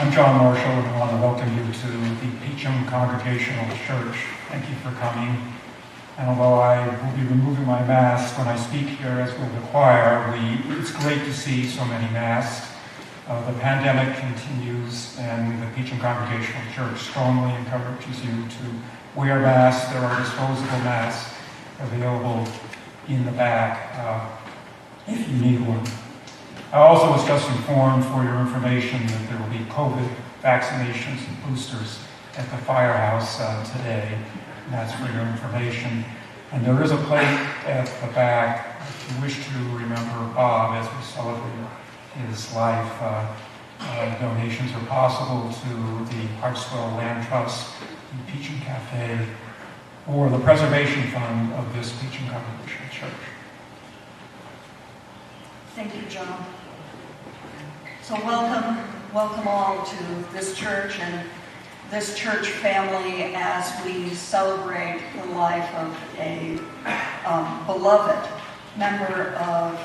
I'm John Marshall, and I want to welcome you to the Peacham Congregational Church. Thank you for coming. And although I will be removing my mask when I speak here, as will the choir, it's great to see so many masks. The pandemic continues, and the Peacham Congregational Church strongly encourages you to wear masks. There are disposable masks available in the back if you need one. I also was just informed for your information that there will be COVID vaccinations and boosters at the firehouse today, and that's for your information. And there is a plate at the back if you wish to remember Bob as we celebrate his life. Donations are possible to the Hartswell Land Trust, the Peacham Cafe, or the Preservation Fund of this Peacham Congregational Church. Thank you, John. So welcome all to this church and this church family as we celebrate the life of a beloved member of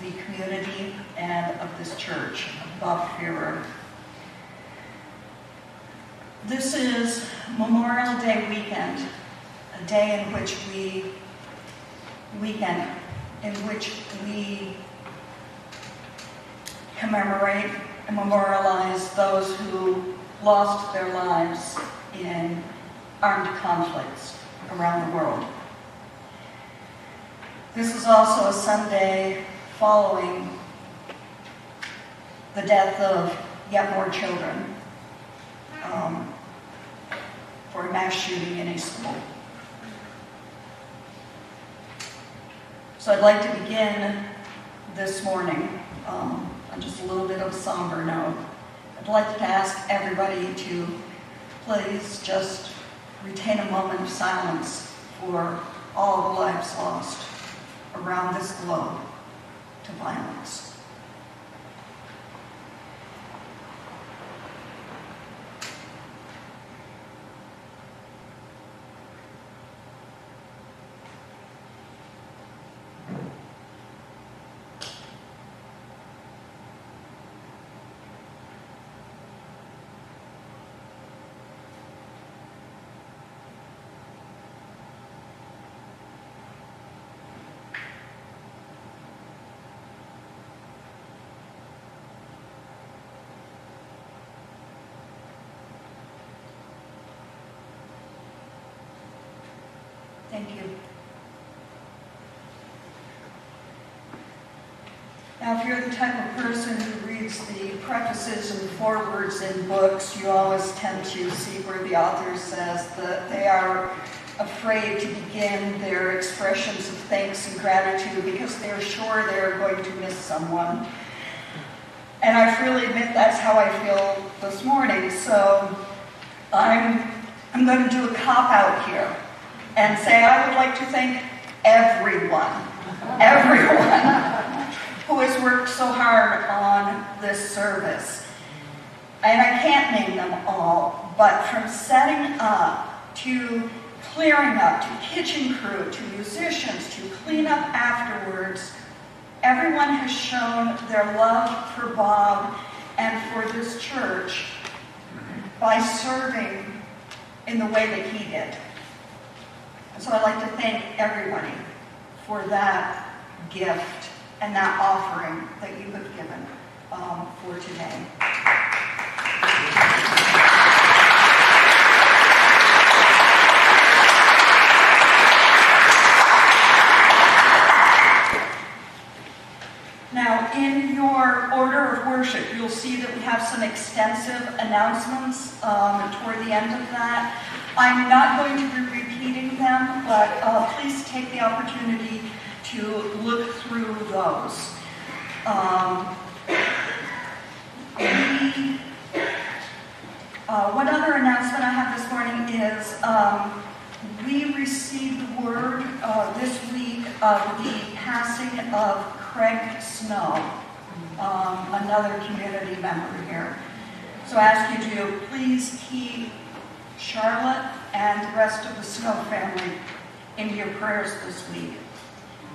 the community and of this church, Bob Fearer. This is Memorial Day weekend, a day in which we commemorate and memorialize those who lost their lives in armed conflicts around the world. This is also a Sunday following the death of yet more children for a mass shooting in a school. So I'd like to begin this morning on just a little bit of a somber note. I'd like to ask everybody to please just retain a moment of silence for all the lives lost around this globe to violence. Thank you. Now, if you're the type of person who reads the prefaces and forewords in books, you always tend to see where the author says that they are afraid to begin their expressions of thanks and gratitude because they're sure they're going to miss someone. And I freely admit that's how I feel this morning. So I'm going to do a cop-out here and say I would like to thank everyone who has worked so hard on this service. And I can't name them all, but from setting up to clearing up to kitchen crew to musicians to clean up afterwards, everyone has shown their love for Bob and for this church by serving in the way that he did. And so I'd like to thank everybody for that gift and that offering that you have given for today. Now, in your order of worship, you'll see that we have some extensive announcements toward the end of that. I'm not going to be repeating them, but please take the opportunity to look through those. One other announcement I have this morning is we received word this week of the passing of Craig Snow, another community member here. So I ask you to please keep Charlotte and the rest of the Snow family in your prayers this week.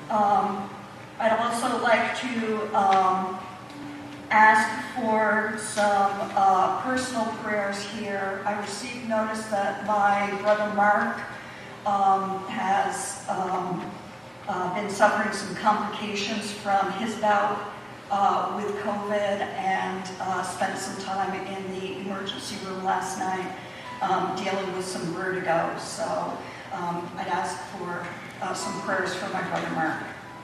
I'd also like to ask for some personal prayers here. I received notice that my brother Mark has been suffering some complications from his bout with COVID and spent some time in the emergency room last night dealing with some vertigo. So I'd ask for some prayers for my brother Mark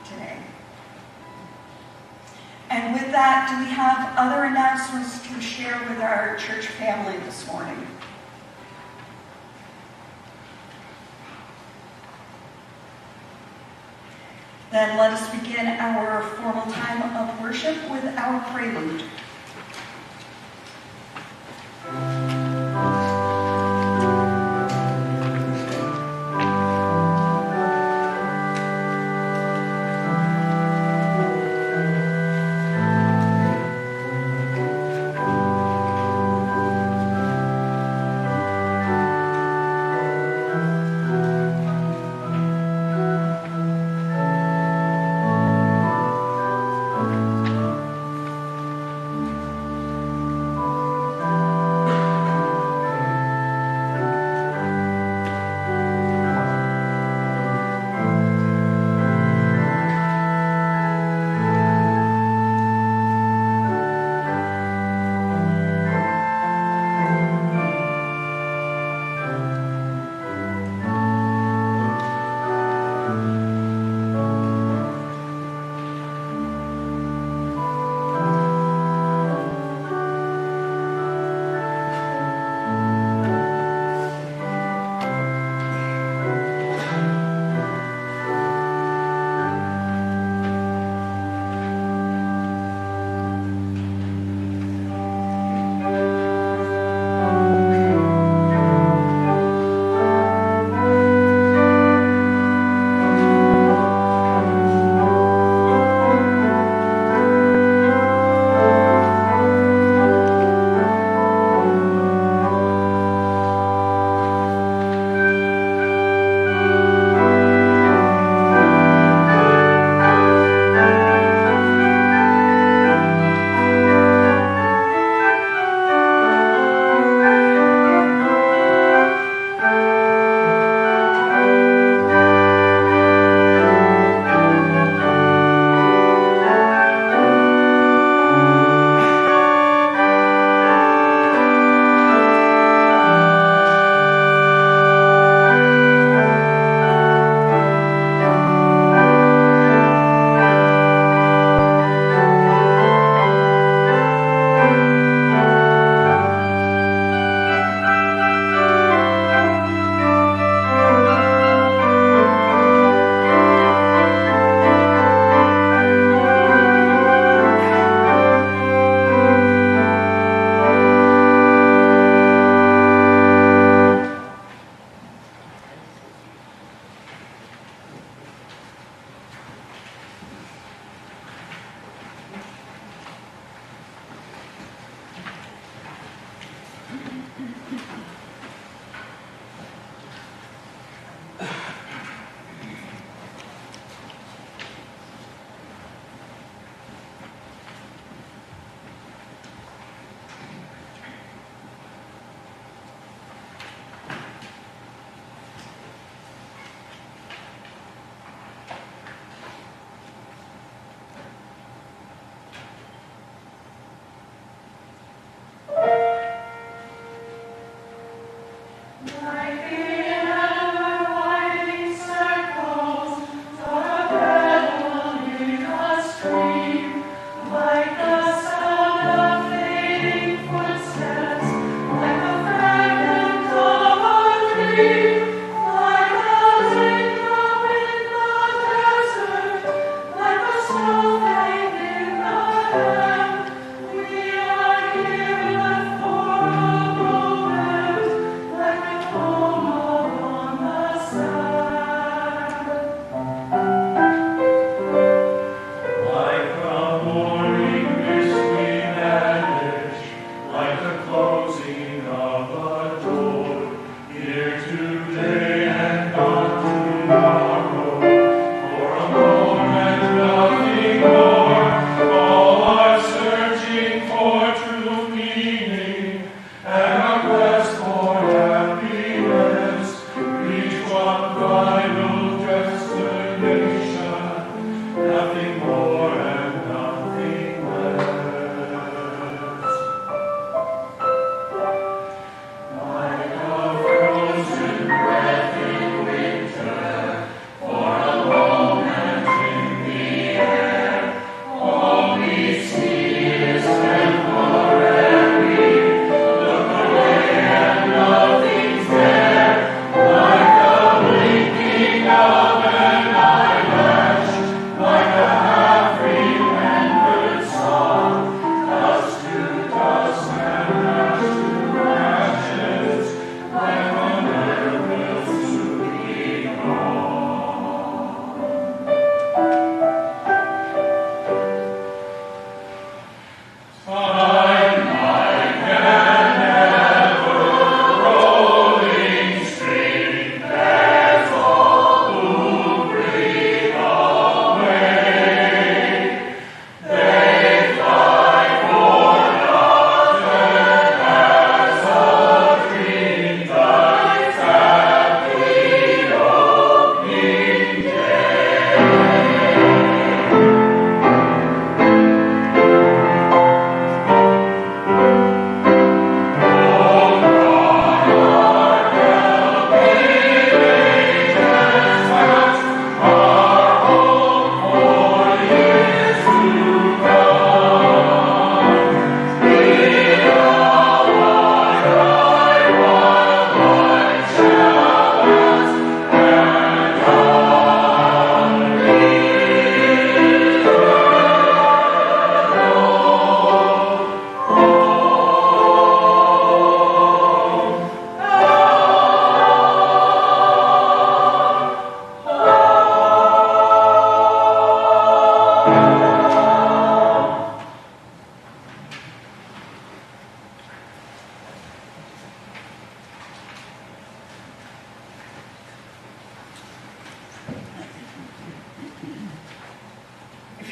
today. And with that, do we have other announcements to share with our church family this morning? Then let us begin our formal time of worship with our prelude.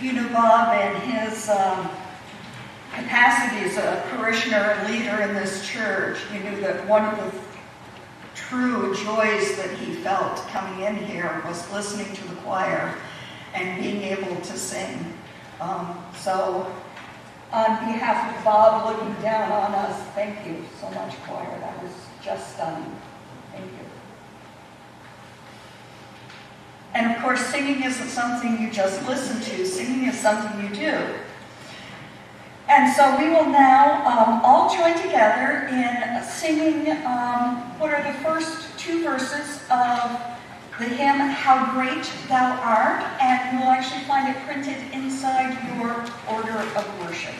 if you knew Bob and his capacity as a parishioner and leader in this church, you knew that one of the true joys that he felt coming in here was listening to the choir and being able to sing. So on behalf of Bob looking down on us, thank you so much, choir. That was just stunning. Thank you. And of course, singing isn't something you just listen to. Singing is something you do. And so we will now all join together in singing what are the first two verses of the hymn, How Great Thou Art, and you'll actually find it printed inside your order of worship.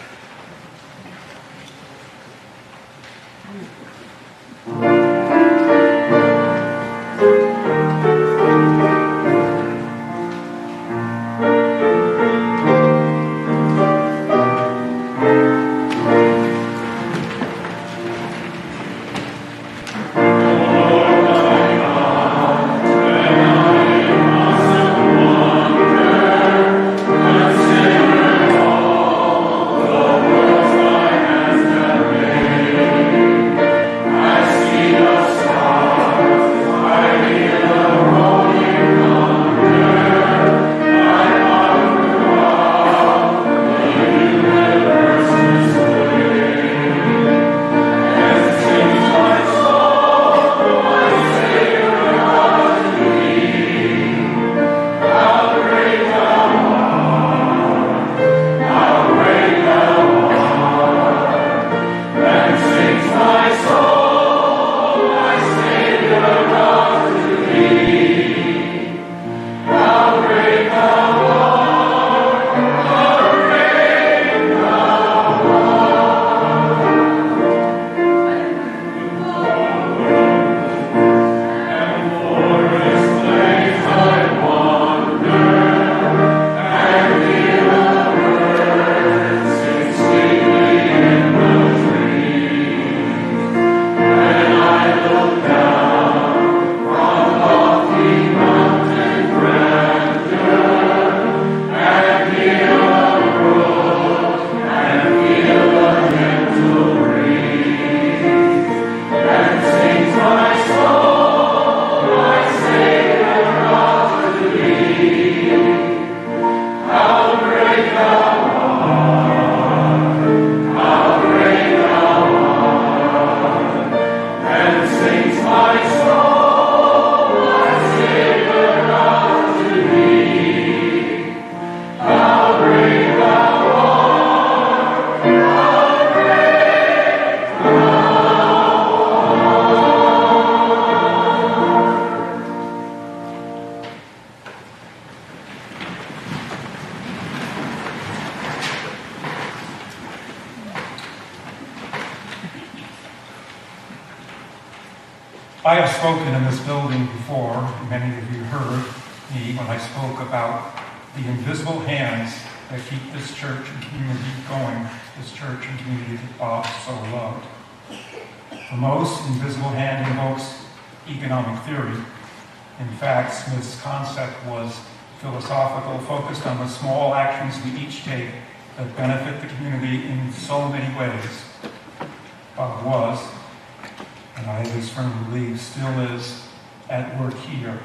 I have spoken in this building before, and many of you heard me when I spoke about the invisible hands that keep this church and community going, this church and community that Bob so loved. The most invisible hand invokes economic theory. In fact, Smith's concept was philosophical, focused on the small actions we each take that benefit the community in so many ways. Bob was, and I at least firmly believe still is, at work here.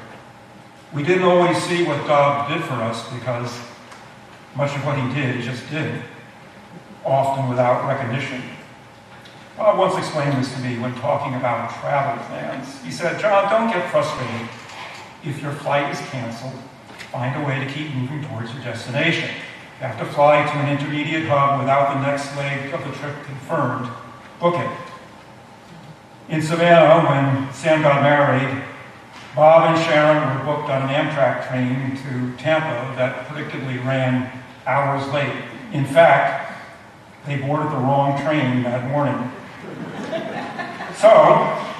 We didn't always see what Bob did for us because much of what he did, he just did, often without recognition. Bob once explained this to me when talking about travel plans. He said, "John, don't get frustrated. If your flight is canceled, find a way to keep moving towards your destination. You have to fly to an intermediate hub without the next leg of the trip confirmed. Book it." In Savannah, when Sam got married, Bob and Sharon were booked on an Amtrak train to Tampa that predictably ran hours late. In fact, they boarded the wrong train that morning. So,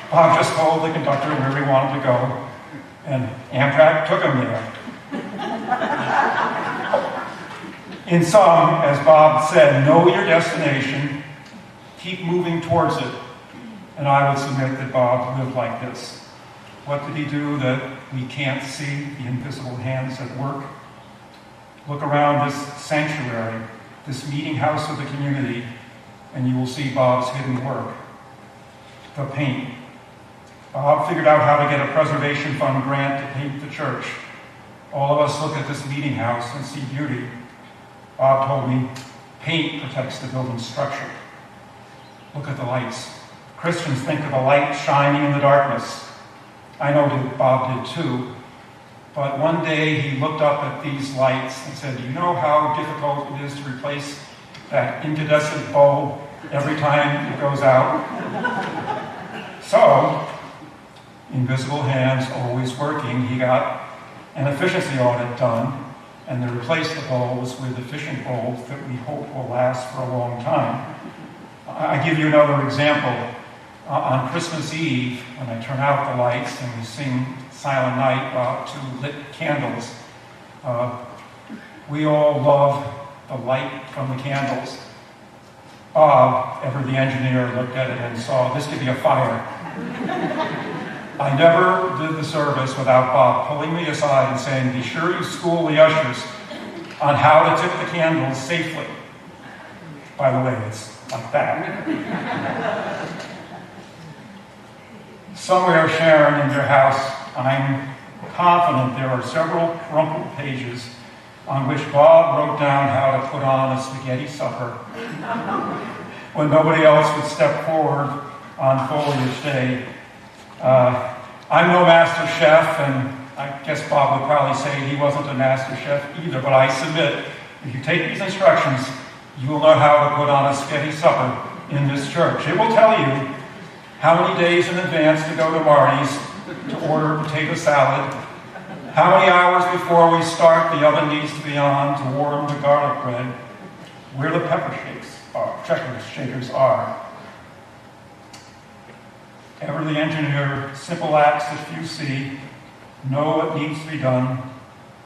Bob just told the conductor where he wanted to go, and Amtrak took him there. In sum, as Bob said, know your destination, keep moving towards it. And I would submit that Bob lived like this. What did he do that we can't see, the invisible hands at work? Look around this sanctuary, this meeting house of the community, and you will see Bob's hidden work. The paint. Bob figured out how to get a preservation fund grant to paint the church. All of us look at this meeting house and see beauty. Bob told me, paint protects the building's structure. Look at the lights. Christians think of a light shining in the darkness. I know that Bob did too. But one day he looked up at these lights and said, "Do you know how difficult it is to replace that incandescent bulb every time it goes out?" So, invisible hands always working, he got an efficiency audit done, and they replaced the bulbs with efficient bulbs that we hope will last for a long time. I give you another example. On Christmas Eve, when I turn out the lights and we sing Silent Night to lit candles, we all love the light from the candles. Bob, ever the engineer, looked at it and saw this could be a fire. I never did the service without Bob pulling me aside and saying, "Be sure you school the ushers on how to tip the candles safely." By the way, it's like that. Somewhere, Sharon, in your house, I'm confident there are several crumpled pages on which Bob wrote down how to put on a spaghetti supper when nobody else would step forward on foliage day. I'm no master chef, and I guess Bob would probably say he wasn't a master chef either, but I submit, if you take these instructions, you will know how to put on a spaghetti supper in this church. It will tell you how many days in advance to go to Marty's to order potato salad, how many hours before we start the oven needs to be on to warm the garlic bread, where the pepper shakers are. Ever the engineer, simple acts that few see, know what needs to be done,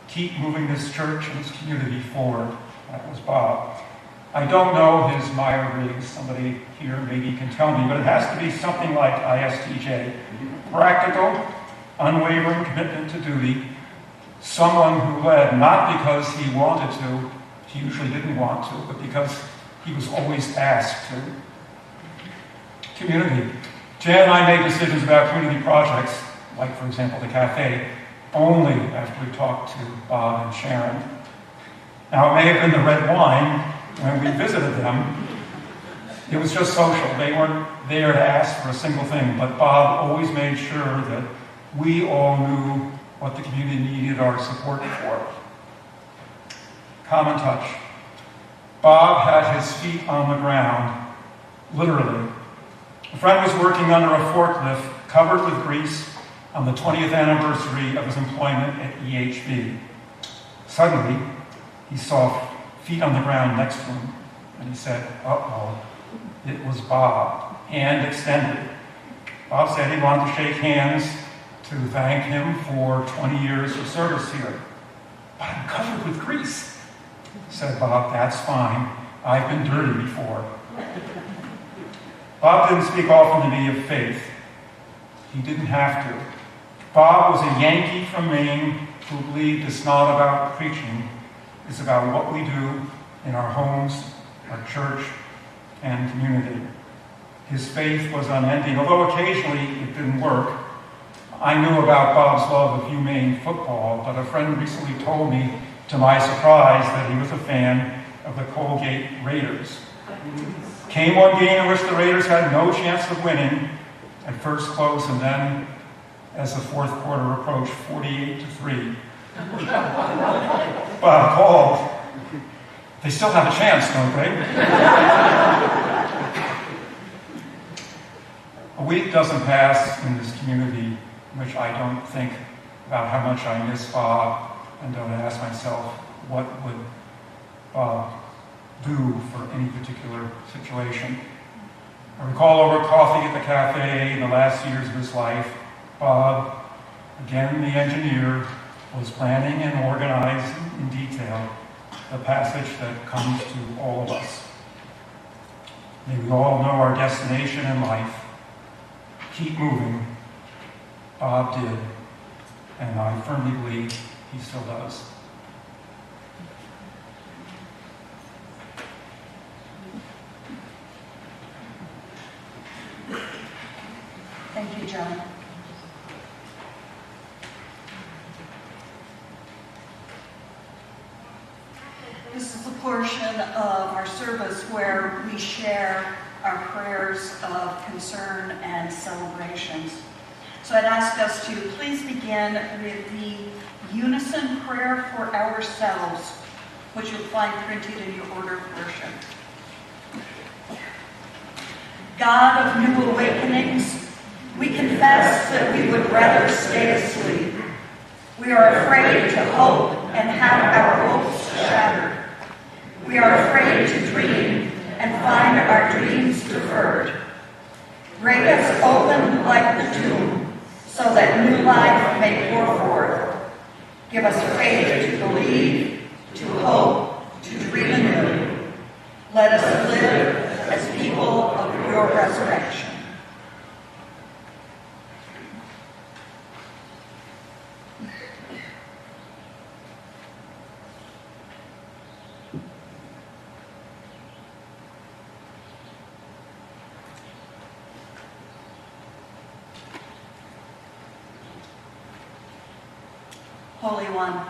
keep moving this church and this community forward. That was Bob. I don't know his Myers-Briggs, somebody here maybe can tell me, but it has to be something like ISTJ. Practical, unwavering commitment to duty, someone who led not because he wanted to, he usually didn't want to, but because he was always asked to. Community. Jan and I made decisions about community projects, like for example the cafe, only after we talked to Bob and Sharon. Now it may have been the red wine when we visited them. It was just social. They weren't there to ask for a single thing, but Bob always made sure that we all knew what the community needed our support for. Common touch. Bob had his feet on the ground, literally. A friend was working under a forklift covered with grease on the 20th anniversary of his employment at EHB. Suddenly, he saw feet on the ground next to him, and he said, "Uh-oh." It was Bob, hand extended. Bob said he wanted to shake hands to thank him for 20 years of service here. "But I'm covered with grease," said Bob. "That's fine. I've been dirty before." Bob didn't speak often to me of faith. He didn't have to. Bob was a Yankee from Maine who believed it's not about preaching, it's about what we do in our homes, our church, and community. His faith was unending, although occasionally it didn't work. I knew about Bob's love of humane football, but a friend recently told me, to my surprise, that he was a fan of the Colgate Raiders. Came one game in which the Raiders had no chance of winning, at first close, and then, as the fourth quarter approached, 48-3. Bob called. They still have a chance, don't they? A week doesn't pass in this community in which I don't think about how much I miss Bob and don't ask myself, what would Bob do for any particular situation? I recall over coffee at the cafe in the last years of his life, Bob, again the engineer, was planning and organizing in detail the passage that comes to all of us. May we all know our destination in life. Keep moving. Bob did, and I firmly believe he still does. Joan. This is a portion of our service where we share our prayers of concern and celebrations. So I'd ask us to please begin with the unison prayer for ourselves, which you'll find printed in your order of worship. God of new awakenings, we confess that we would rather stay asleep. We are afraid to hope and have our hopes shattered. We are afraid to dream and find our dreams deferred. Break us open like the tomb, so that new life may pour forth. Give us faith to believe, to hope, to dream anew. Let us live as people of your resurrection. Holy One,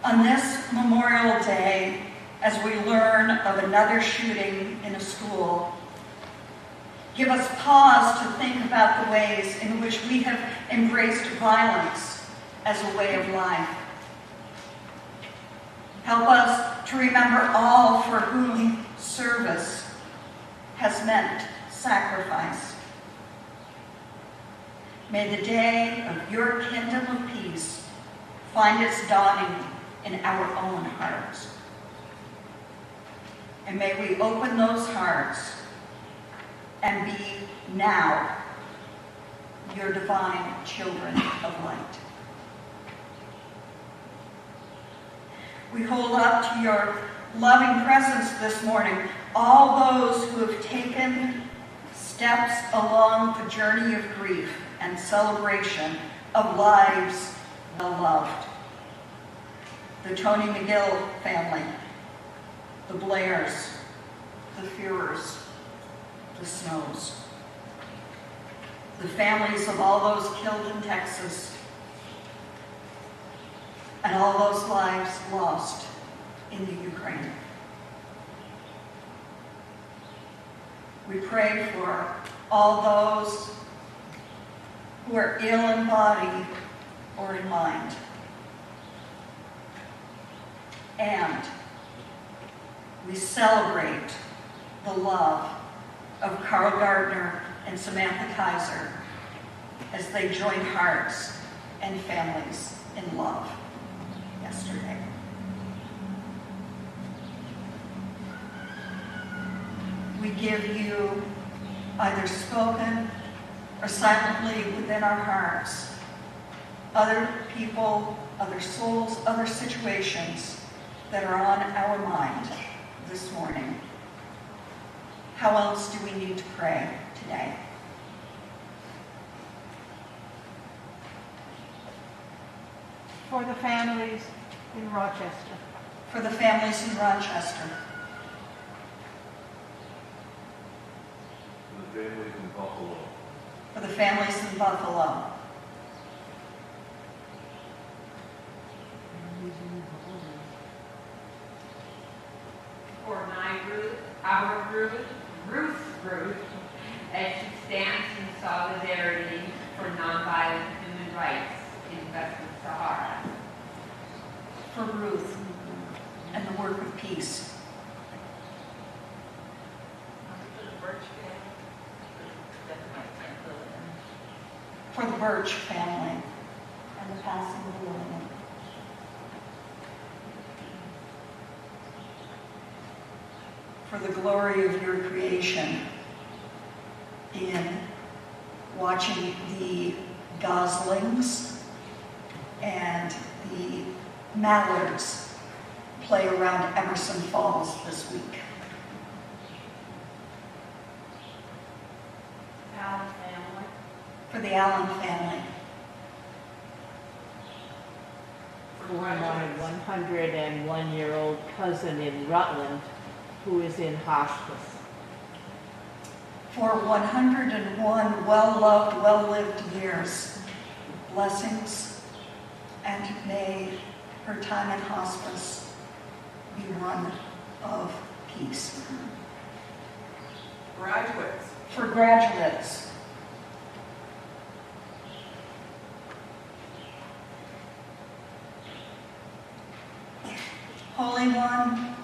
on this Memorial Day, as we learn of another shooting in a school, give us pause to think about the ways in which we have embraced violence as a way of life. Help us to remember all for whom service has meant sacrifice. May the day of your kingdom of peace find its dawning in our own hearts. And may we open those hearts and be now your divine children of light. We hold up to your loving presence this morning all those who have taken steps along the journey of grief and celebration of lives well loved. The Tony McGill family, the Blairs, the Fearers, the Snows, the families of all those killed in Texas, and all those lives lost in the Ukraine. We pray for all those who are ill in body or in mind. And we celebrate the love of Carl Gardner and Samantha Kaiser as they joined hearts and families in love yesterday. We give you, either spoken or silently within our hearts, other people, other souls, other situations that are on our mind this morning. How else do we need to pray today? For the families in Rochester. For the families in Rochester. For the families in Buffalo. For the families in Buffalo. For my Ruth, our Ruth, as she stands in solidarity for nonviolent human rights in Western Sahara. For Ruth and the work of peace. For the Birch family and the passing of William. For the glory of your creation in watching the goslings and the mallards play around Emerson Falls this week. Allen family. For the Allen family. For my 101-year-old cousin in Rutland, who is in hospice. for 101 well-loved, well-lived years. Blessings, and may her time in hospice be one of peace. Graduates, For graduates, Holy One,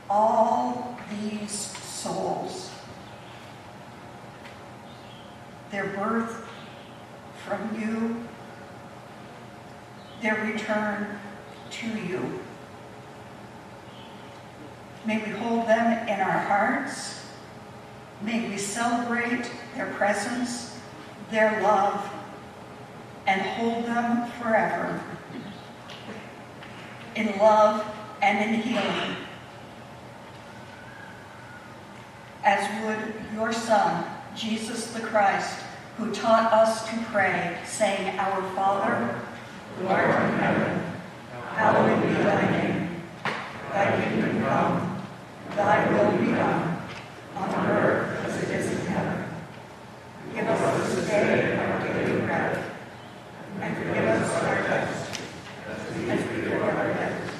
all these souls, their birth from you, their return to you. May we hold them in our hearts. May we celebrate their presence, their love, and hold them forever in love and in healing, as would your Son, Jesus the Christ, who taught us to pray, saying, Our Father, who art in heaven, hallowed be thy name. Thy kingdom come, thy will be done, on earth as it is in heaven. Give us this day our daily bread, and forgive us our debts, as we forgive our debtors.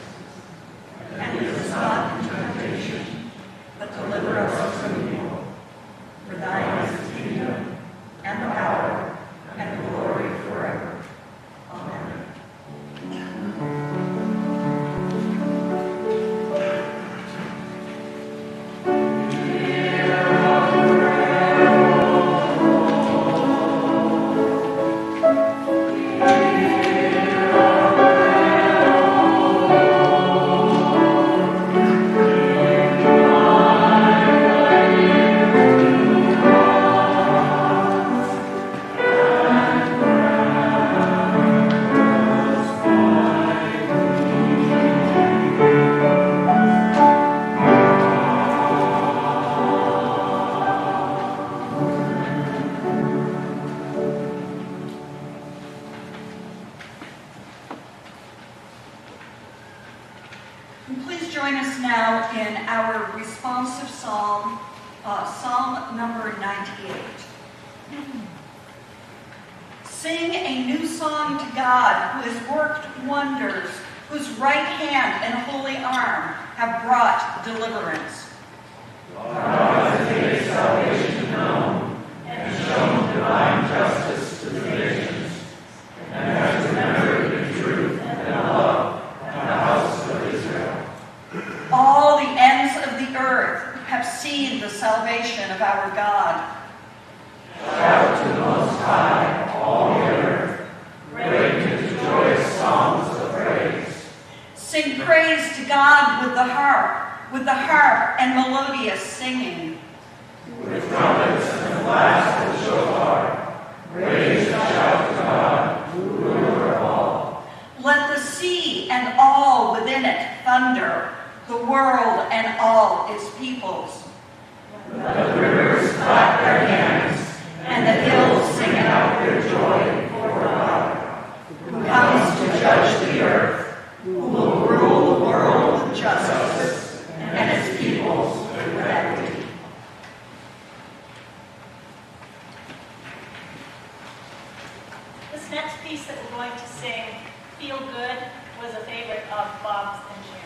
And lead us not into temptation, but deliver us from evil. For thine is the kingdom, and the power, and the glory forever. Amen. Please join us now in our responsive psalm, Psalm number 98. Sing a new song to God, who has worked wonders, whose right hand and holy arm have brought deliverance. God has made salvation known, and shown divine justice to the nations, and has remembered in truth and love the house of Israel. All the ends of the earth have seen the salvation of our God. Shout to the Most High, all the earth. Break into joyous songs of praise. Sing praise to God with the harp and melodious singing. With trumpets and the blast of shofar, praise and shout to God, ruler of all. Let the sea and all within it thunder, the world and all its peoples. Let the rivers clap their hands, And the hills sing out their joy before God, who comes to judge the earth, who will rule the world with justice, and its peoples with equity. This next piece that we're going to sing, Feel Good, was a favorite of Bob's and Sharon's.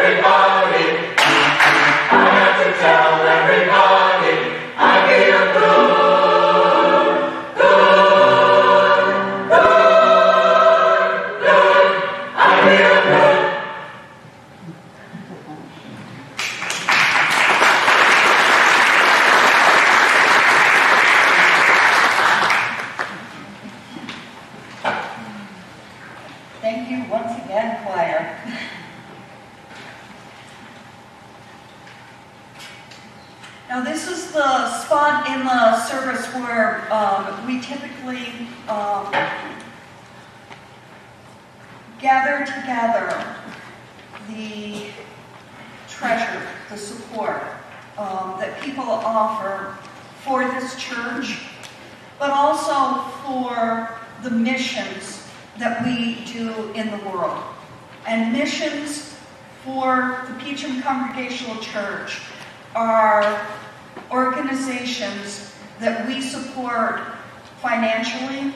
everybody. I have to tell everybody. I feel good, good, good, good. I feel good. Thank you once again, choir. Now, this is the spot in the service where we typically gather together the treasure, the support that people offer for this church, but also for the missions that we do in the world. And missions for the Peacham Congregational Church are organizations that we support financially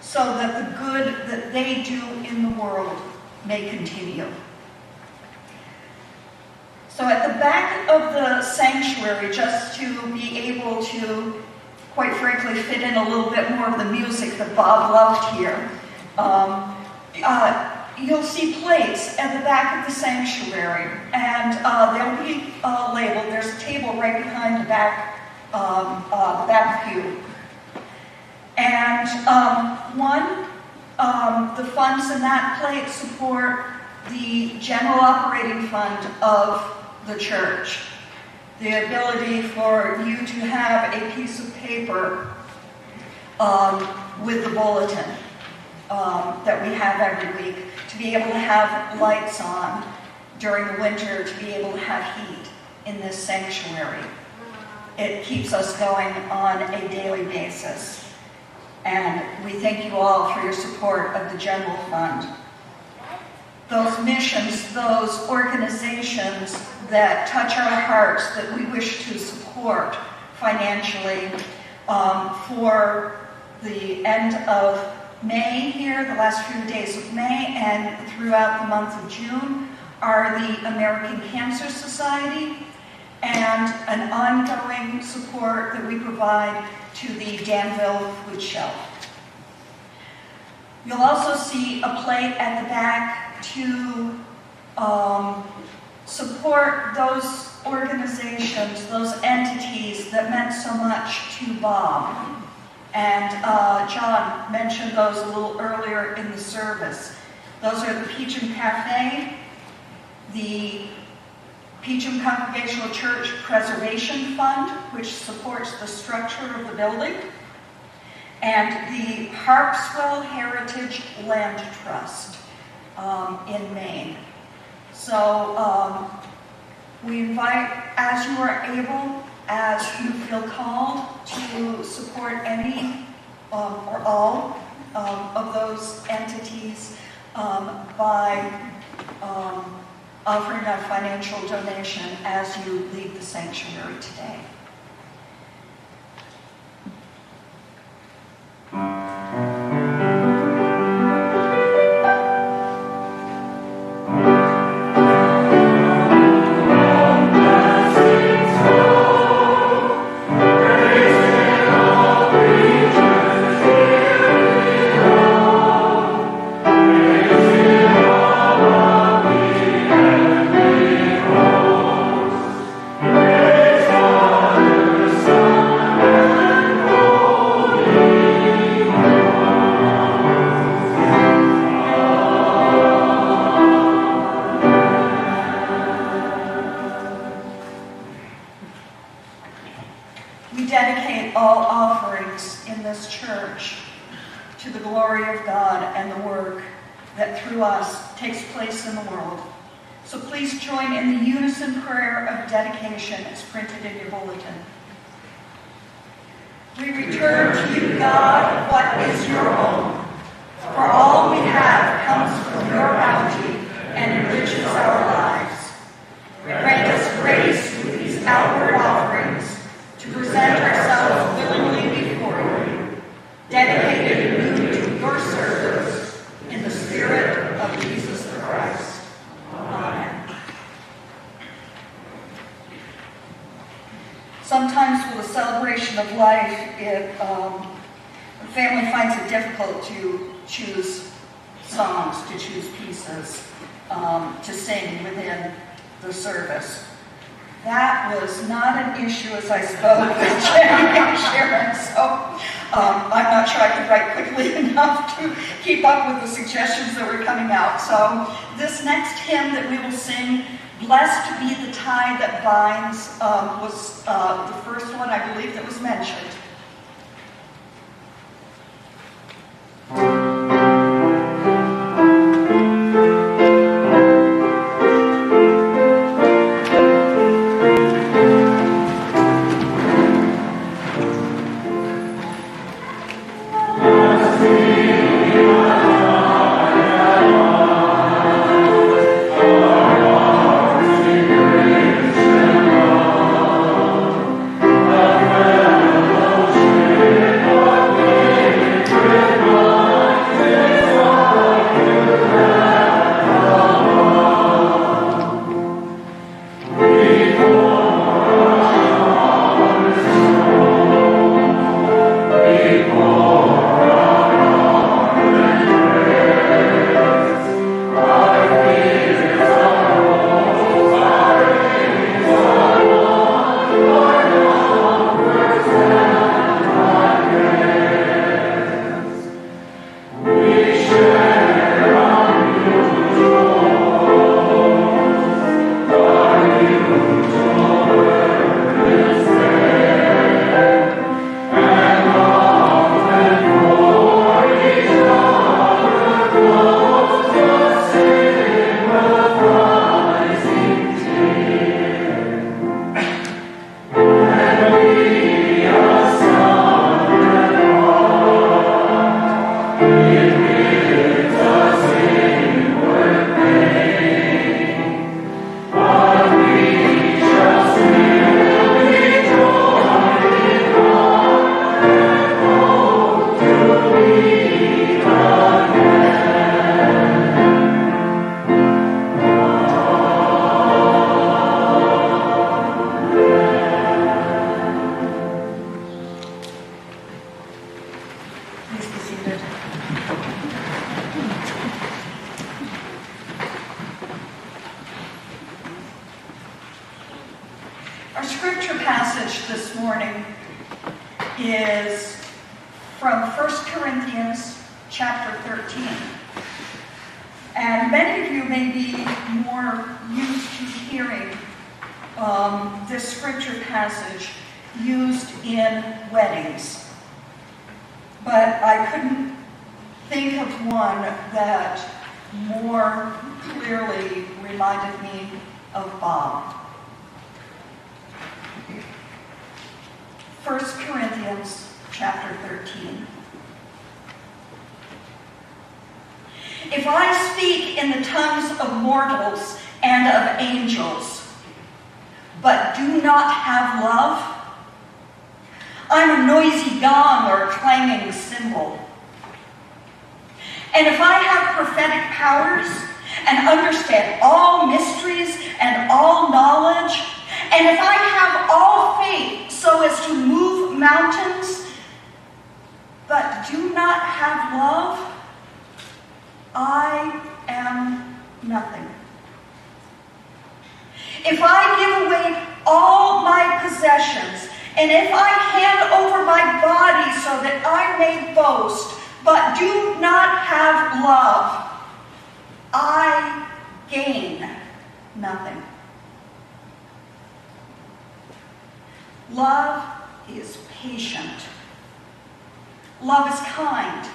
so that the good that they do in the world may continue. So at the back of the sanctuary, just to be able to, quite frankly, fit in a little bit more of the music that Bob loved here, you'll see plates at the back of the sanctuary, and they'll be labeled. There's a table right behind the back pew. And the funds in that plate support the general operating fund of the church. The ability for you to have a piece of paper with the bulletin that we have every week, to be able to have lights on during the winter, to be able to have heat in this sanctuary. It keeps us going on a daily basis. And we thank you all for your support of the general fund. Those missions, those organizations that touch our hearts, that we wish to support financially for the end of May here, the last few days of May, and throughout the month of June, are the American Cancer Society and an ongoing support that we provide to the Danville Food Shelf. You'll also see a plate at the back to support those organizations, those entities that meant so much to Bob. And John mentioned those a little earlier in the service. Those are the Peacham Cafe, the Peacham Congregational Church Preservation Fund, which supports the structure of the building, and the Harpswell Heritage Land Trust in Maine. So we invite, as you are able, as you feel called, to support any or all of those entities by offering a financial donation as you leave the sanctuary today. We dedicate all offerings in this church to the glory of God and the work that through us takes place in the world. So please join in the unison prayer of dedication as printed in your bulletin. We return to you, God, what is your own. For all we have comes from your bounty and enriches our lives. Grant us grace with these outward offerings to present ourselves willingly before you, dedicated anew to your service in the Spirit of Jesus Christ. Amen. sometimes with a celebration of life, the family finds it difficult to choose songs, to choose pieces to sing within the service. That was not an issue as I spoke with Jenny and Sharon, so I'm not sure I could write quickly enough to keep up with the suggestions that were coming out. So this next hymn that we will sing, Blessed Be the Tie That Binds, was the first one I believe that was mentioned. Our scripture passage this morning is from 1 Corinthians chapter 13. And many of you may be more used to hearing this scripture passage used in weddings. But I couldn't think of one that more clearly reminded me of Bob. 1 Corinthians chapter 13. If I speak in the tongues of mortals and of angels, but do not have love, I'm a noisy gong or a clanging cymbal. And if I have prophetic powers and understand all mysteries and all knowledge, and if I have all faith so as to move mountains, but do not have love, I am nothing. If I give away all my possessions, and if I hand over my body so that I may boast, but do not have love, I gain nothing. Love is patient. Love is kind.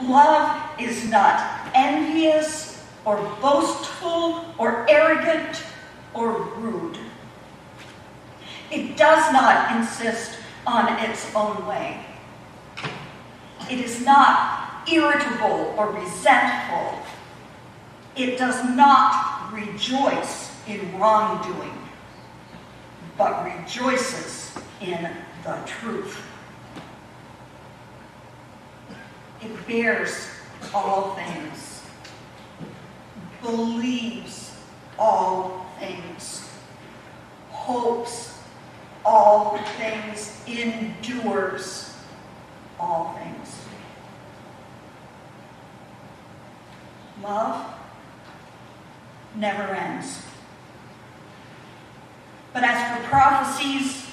Love is not envious or boastful or arrogant or rude. It does not insist on its own way. It is not irritable or resentful. It does not rejoice in wrongdoing, but rejoices in the truth. It bears all things, believes all things, hopes all things, endures all things. Love never ends. But as for prophecies,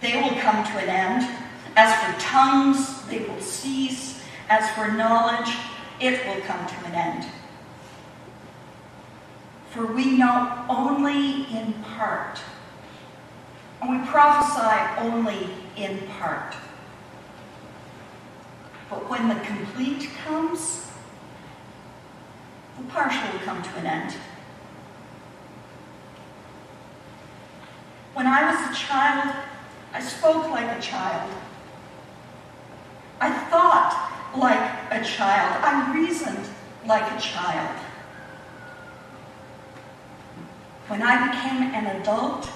they will come to an end. As for tongues, they will cease. As for knowledge, it will come to an end. For we know only in part, and we prophesy only in part. But when the complete comes, the partial will come to an end. When I was a child, I spoke like a child. I thought like a child. I reasoned like a child. When I became an adult,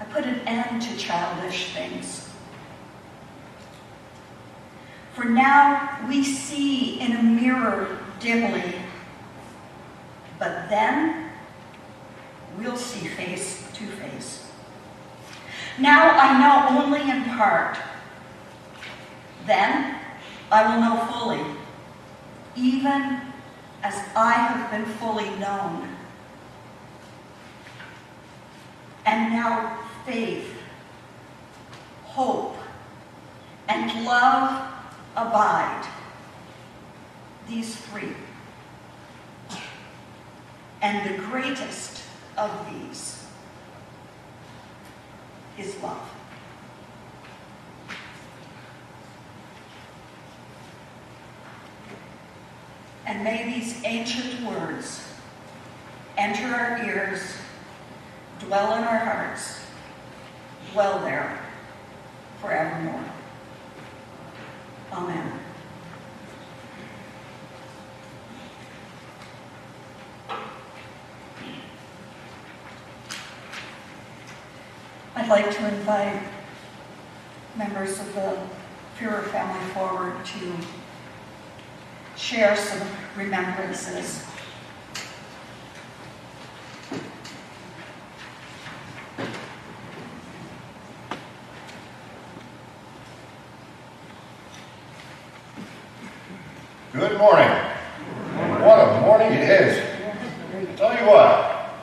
I put an end to childish things. For now we see in a mirror dimly, but then we'll see face to face. Now I know only in part. Then I will know fully, even as I have been fully known. And now faith, hope, and love abide, these three. And the greatest of these is love. And may these ancient words enter our ears, dwell in our hearts, dwell there forevermore. Amen. I'd like to invite members of the Fuhrer family forward to share some remembrances. Good morning. What a morning it is. Tell you what,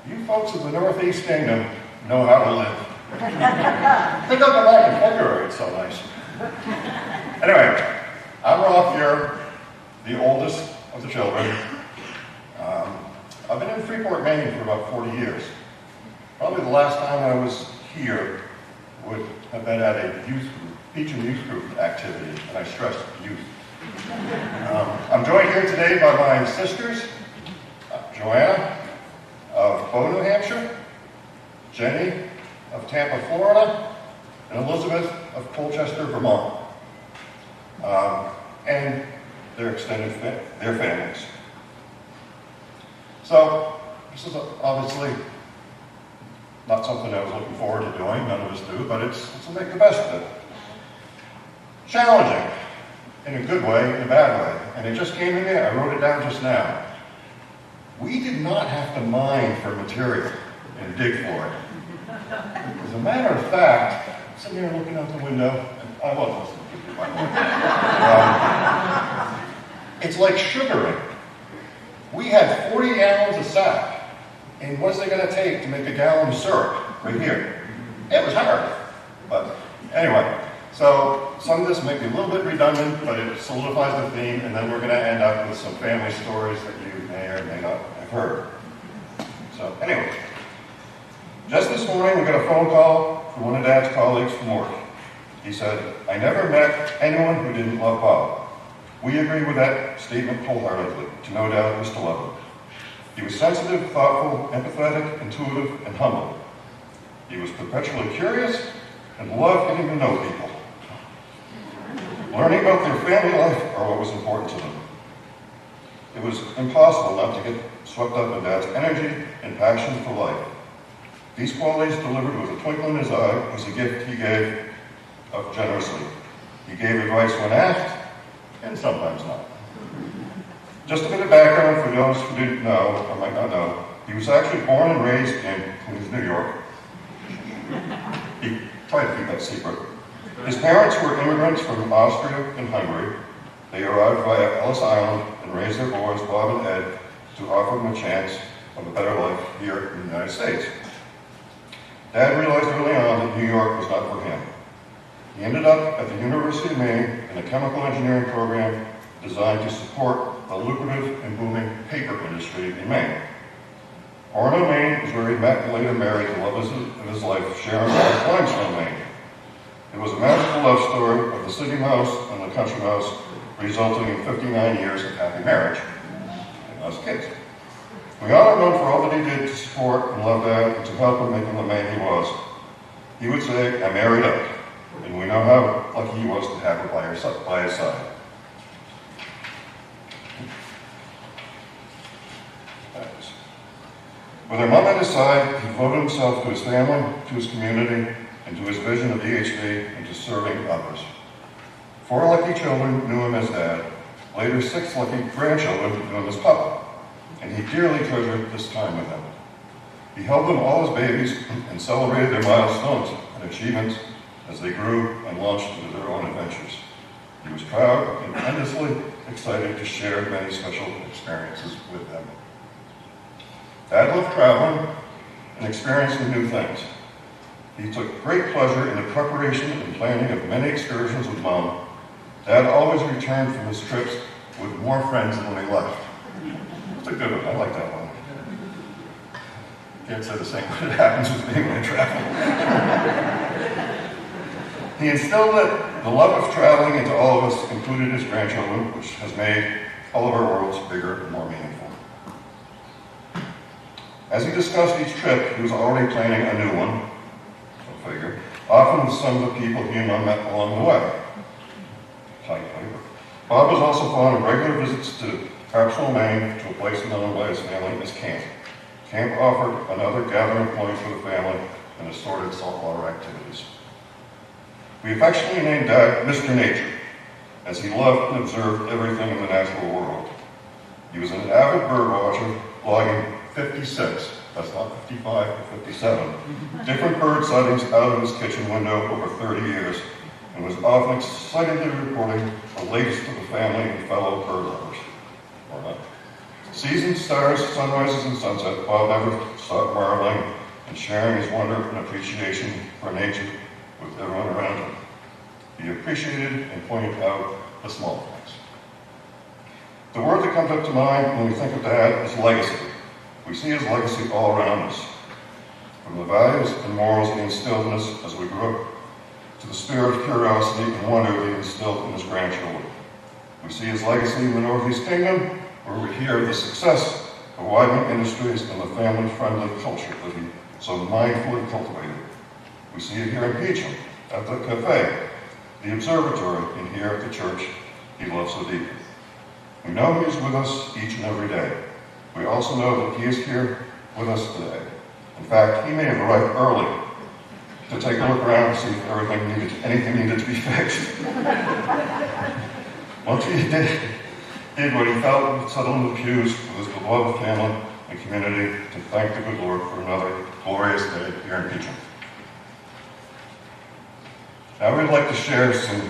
you folks of the Northeast Kingdom know how to live. I think I'll go back in February, it's so nice. Anyway, I'm Ralph Fuhrer, the oldest of the children. I've been in Freeport, Maine for about 40 years. Probably the last time I was here would have been at a youth group, Peachum youth group activity, and I stress youth. I'm joined here today by my sisters, Joanna of Bow, New Hampshire, Jenny of Tampa, Florida, and Elizabeth of Colchester, Vermont, and their extended their families. So this is obviously not something I was looking forward to doing. None of us do, but it's to make the best of it. Challenging. In a good way, in a bad way. And it just came to me, I wrote it down just now. We did not have to mine for material and dig for it. As a matter of fact, I'm sitting here looking out the window, and I wasn't listening to you, by the way. It's like sugaring. We had 40 gallons of sap, and what's it going to take to make a gallon of syrup right here? It was hard. But anyway. So some of this may be a little bit redundant, but it solidifies the theme, and then we're going to end up with some family stories that you may or may not have heard. So anyway, just this morning we got a phone call from one of Dad's colleagues from work. He said, "I never met anyone who didn't love Bob." We agree with that statement wholeheartedly, to no doubt was to love him. He was sensitive, thoughtful, empathetic, intuitive, and humble. He was perpetually curious and loved getting to know people. Learning about their family life are what was important to them. It was impossible not to get swept up in Dad's energy and passion for life. These qualities delivered with a twinkle in his eye was a gift he gave of generously. He gave advice when asked, and sometimes not. Just a bit of background for those who didn't know, or might not know. He was actually born and raised in Queens, New York. He tried to keep that secret. His parents were immigrants from Austria and Hungary. They arrived via Ellis Island and raised their boys, Bob and Ed, to offer them a chance of a better life here in the United States. Dad realized early on that New York was not for him. He ended up at the University of Maine in a chemical engineering program designed to support the lucrative and booming paper industry in Maine. Orono, Maine is where he met and later married the love of his life, Sharon Limestone, Maine. It was a magical love story of the city mouse and the country mouse, resulting in 59 years of happy marriage and us kids. We all are known for all that he did to support and love Dad and to help him make him the man he was. He would say, "I married up," and we know how lucky he was to have her by his side. With her mom at his side, he devoted himself to his family, to his community, and to his vision of EHV and to serving others. 4 lucky children knew him as Dad. Later, 6 lucky grandchildren knew him as Papa, and he dearly treasured this time with them. He held them all as babies and celebrated their milestones and achievements as they grew and launched into their own adventures. He was proud and endlessly excited to share many special experiences with them. Dad loved traveling and experiencing new things. He took great pleasure in the preparation and planning of many excursions with Mom. Dad always returned from his trips with more friends than when he left. It's a good one. I like that one. Can't say the same when it happens with me when I travel. He instilled the love of traveling into all of us, including his grandchildren, which has made all of our worlds bigger and more meaningful. As he discussed each trip, he was already planning a new one, go figure, often with some of the people he and Mom met along the way. Tight paper. Bob was also fond of regular visits to Harpswell, Maine, to a place known by his family as camp. Camp offered another gathering point for the family and assorted saltwater activities. We affectionately named Dad Mr. Nature, as he loved and observed everything in the natural world. He was an avid bird watcher, logging 56, that's not 55 or 57, different bird sightings out of his kitchen window over 30 years, and was often excitedly reporting the latest to the family and fellow bird lovers. Or not. Seasons, stars, sunrises, and sunset, Bob never stopped marveling and sharing his wonder and appreciation for nature with everyone around him. He appreciated and pointed out the small things. The word that comes up to mind when we think of Dad is legacy. We see his legacy all around us, from the values and morals he instilled in us as we grew up, to the spirit of curiosity and wonder that he instilled in his grandchildren. We see his legacy in the Northeast Kingdom, where we hear of the success of Weidman Industries and the family-friendly culture that he so mindfully cultivated. We see it here in Peacham, at the cafe, the observatory, and here at the church he loves so deeply. We know he is with us each and every day. We also know that he is here with us today. In fact, he may have arrived early to take a look around to see if anything needed to be fixed. Once he did what he felt and settled in the pews with his beloved family and community to thank the good Lord for another glorious day here in Peacham. Now we'd like to share some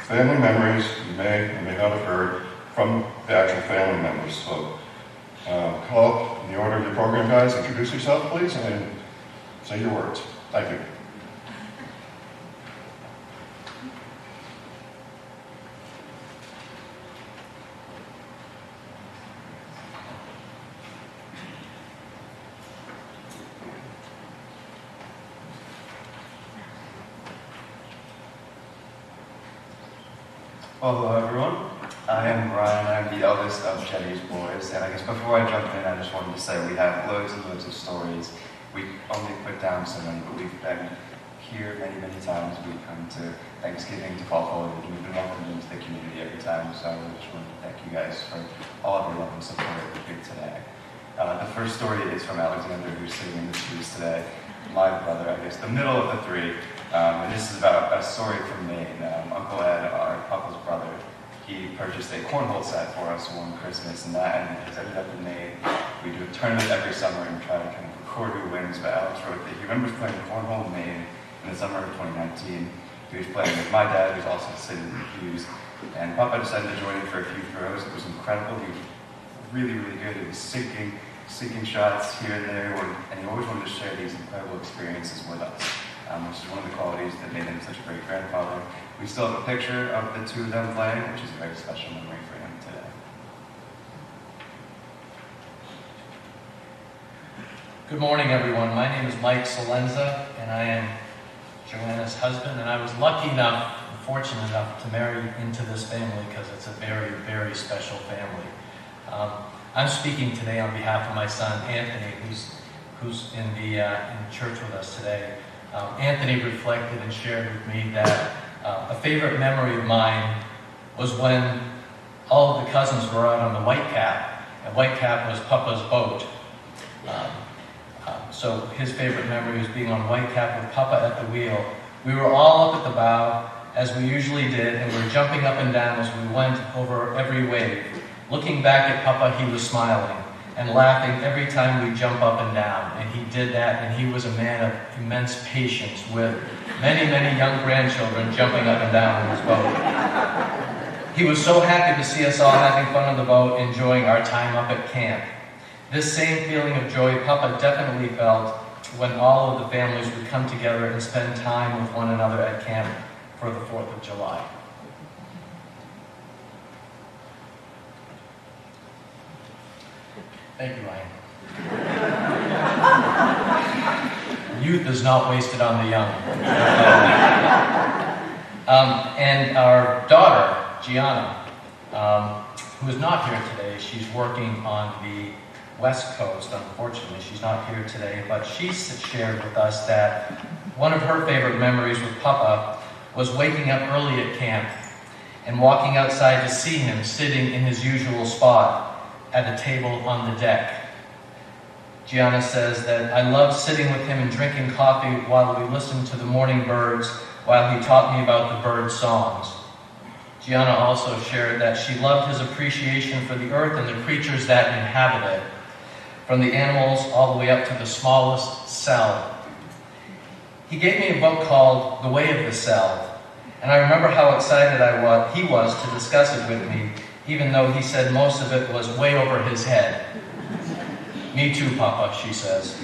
family memories you may or may not have heard from the actual family members. So call up in the order of your program, guys. Introduce yourself, please, and say your words. Thank you. Well, hello everyone. I am Ryan. I'm the eldest of Jenny's boys, and I guess before I jump in, I just wanted to say we have loads and loads of stories. We only put down so many, but we've been here many, many times. We come to Thanksgiving, to fall foliage, and we've been welcomed into the community every time, so I just wanted to thank you guys for all of your love and support here today. The first story is from Alexander, who's sitting in the pews today. My brother, I guess, the middle of the three. And this is about a story from Maine. Uncle Ed, our uncle's brother, he purchased a cornhole set for us one Christmas, and that has ended up in Maine. We do a tournament every summer and try to kind of record who wins, but Alex wrote that he remembers playing cornhole in Maine, in the summer of 2019. He was playing with my dad, who's also sitting in the pews, and Papa decided to join in for a few throws. It was incredible. He was really, really good. He was sinking shots here and there, and he always wanted to share these incredible experiences with us, which is one of the qualities that made him such a great grandfather. We still have a picture of the two of them playing, which is a very special memory for him today. Good morning, everyone. My name is Mike Salenza, and I am Joanna's husband, and I was lucky enough, fortunate enough, to marry into this family because it's a very, very special family. I'm speaking today on behalf of my son, Anthony, who's in church with us today. Anthony reflected and shared with me that a favorite memory of mine was when all of the cousins were out on the Whitecap, and Whitecap was Papa's boat. So his favorite memory was being on Whitecap with Papa at the wheel. We were all up at the bow, as we usually did, and we were jumping up and down as we went over every wave. Looking back at Papa, he was smiling and laughing every time we jump up and down. And he did that, and he was a man of immense patience with many, many young grandchildren jumping up and down in his boat. He was so happy to see us all having fun on the boat, enjoying our time up at camp. This same feeling of joy Papa definitely felt when all of the families would come together and spend time with one another at camp for the 4th of July. Thank you, Ryan. Youth is not wasted on the young. And our daughter, Gianna, who is not here today, she's working on the West Coast. Unfortunately, she's not here today, but she shared with us that one of her favorite memories with Papa was waking up early at camp and walking outside to see him sitting in his usual spot at a table on the deck. Gianna says that I loved sitting with him and drinking coffee while we listened to the morning birds while he taught me about the bird songs. Gianna also shared that she loved his appreciation for the earth and the creatures that inhabit it, from the animals all the way up to the smallest cell. He gave me a book called The Way of the Cell, and I remember how excited he was to discuss it with me, even though he said most of it was way over his head. Me too, Papa, she says.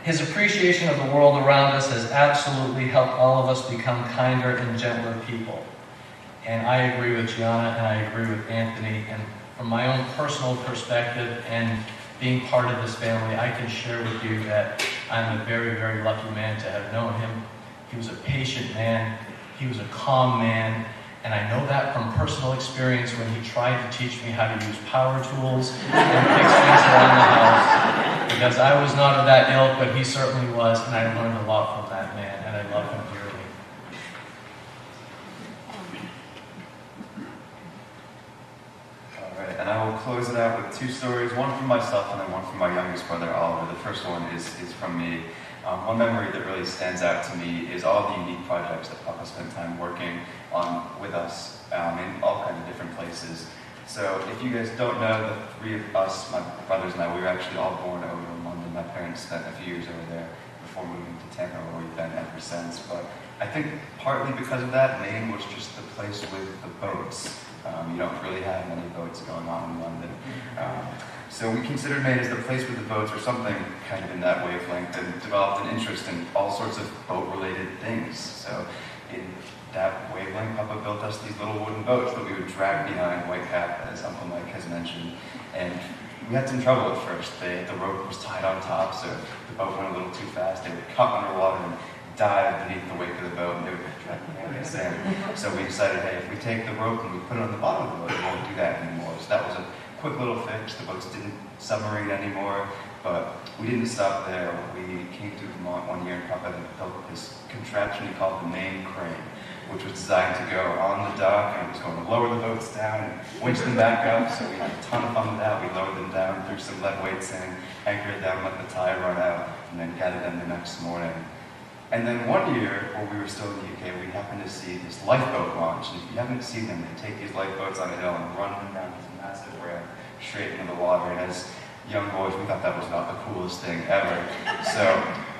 His appreciation of the world around us has absolutely helped all of us become kinder and gentler people. And I agree with Gianna, and I agree with Anthony, and from my own personal perspective and being part of this family, I can share with you that I'm a very, very lucky man to have known him. He was a patient man, he was a calm man, and I know that from personal experience when he tried to teach me how to use power tools and fix things around the house. Because I was not of that ilk, but he certainly was, and I learned a lot from that man, and I love him dearly. All right, and I will close it out with two stories, one from myself and then one from my youngest brother, Oliver. The first one is from me. One memory that really stands out to me is all the unique projects that Papa spent time working on with us in all kinds of different places. So if you guys don't know, the three of us, my brothers and I, we were actually all born over in London. My parents spent a few years over there before moving to Tampa, where we've been ever since. But I think partly because of that, Maine was just the place with the boats. You don't really have many boats going on in London. So we considered Maine as the place with the boats, or something kind of in that wavelength, and developed an interest in all sorts of boat-related things. So in that wavelength, Papa built us these little wooden boats that we would drag behind Whitecap, as Uncle Mike has mentioned. And we had some trouble at first. The rope was tied on top, so the boat went a little too fast. They would cut underwater and dive beneath the wake of the boat, and they would drag us in. So we decided, hey, if we take the rope and we put it on the bottom of the boat, we won't do that anymore. So that was a quick little fix. The boats didn't submarine anymore, but we didn't stop there. We came to Vermont one year, and Papa had built this contraption he called the Maine Crane, which was designed to go on the dock, and it was going to lower the boats down and winch them back up. So we had a ton of fun with that. We lowered them down, threw some lead weights in, anchored down, let the tide run out, and then gathered them the next morning. And then one year, when we were still in the UK, we happened to see this lifeboat launch. And if you haven't seen them, they take these lifeboats on a hill and run them down this massive ramp straight into the water. And as young boys, we thought that was not the coolest thing ever. So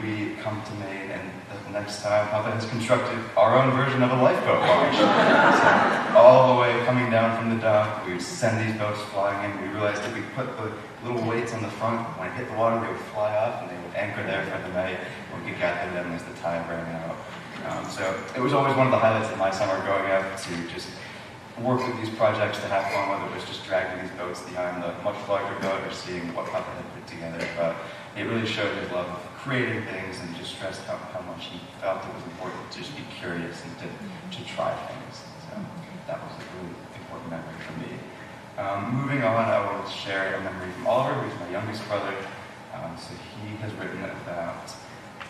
we come to Maine, and the next time, Papa has constructed our own version of a lifeboat launch. So all the way coming down from the dock, we would send these boats flying in. We realized that we put the little weights on the front. When it hit the water, they would fly up, and they would anchor there for the night. We could gather them as the tide ran out. So it was always one of the highlights of my summer growing up to just work with these projects, to have fun, whether it was just dragging these boats behind the much larger boat or seeing what Papa had put together. But it really showed his love of creating things, and just stressed how much he felt it was important to just be curious and to try things. So that was a really important memory for me. Moving on, I will share a memory from Oliver, who's my youngest brother. So he has written about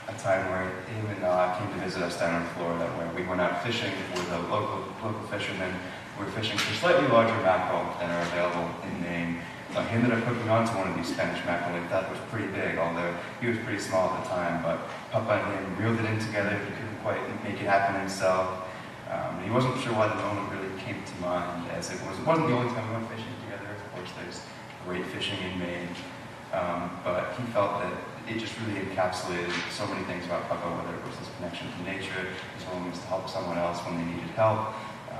a time where him and I came to visit us down in Florida, where we went out fishing with a local fisherman. We were fishing for slightly larger mackerel than are available in Maine. He ended up hooking onto one of these Spanish mackerel. He thought it was pretty big, although he was pretty small at the time. But Papa and him reeled it in together. He couldn't quite make it happen himself. He wasn't sure why the moment really came to mind, as it wasn't the only time we went fishing together. Of course, there's great fishing in Maine. But he felt that it just really encapsulated so many things about Papa, whether it was his connection to nature, his willingness to help someone else when they needed help.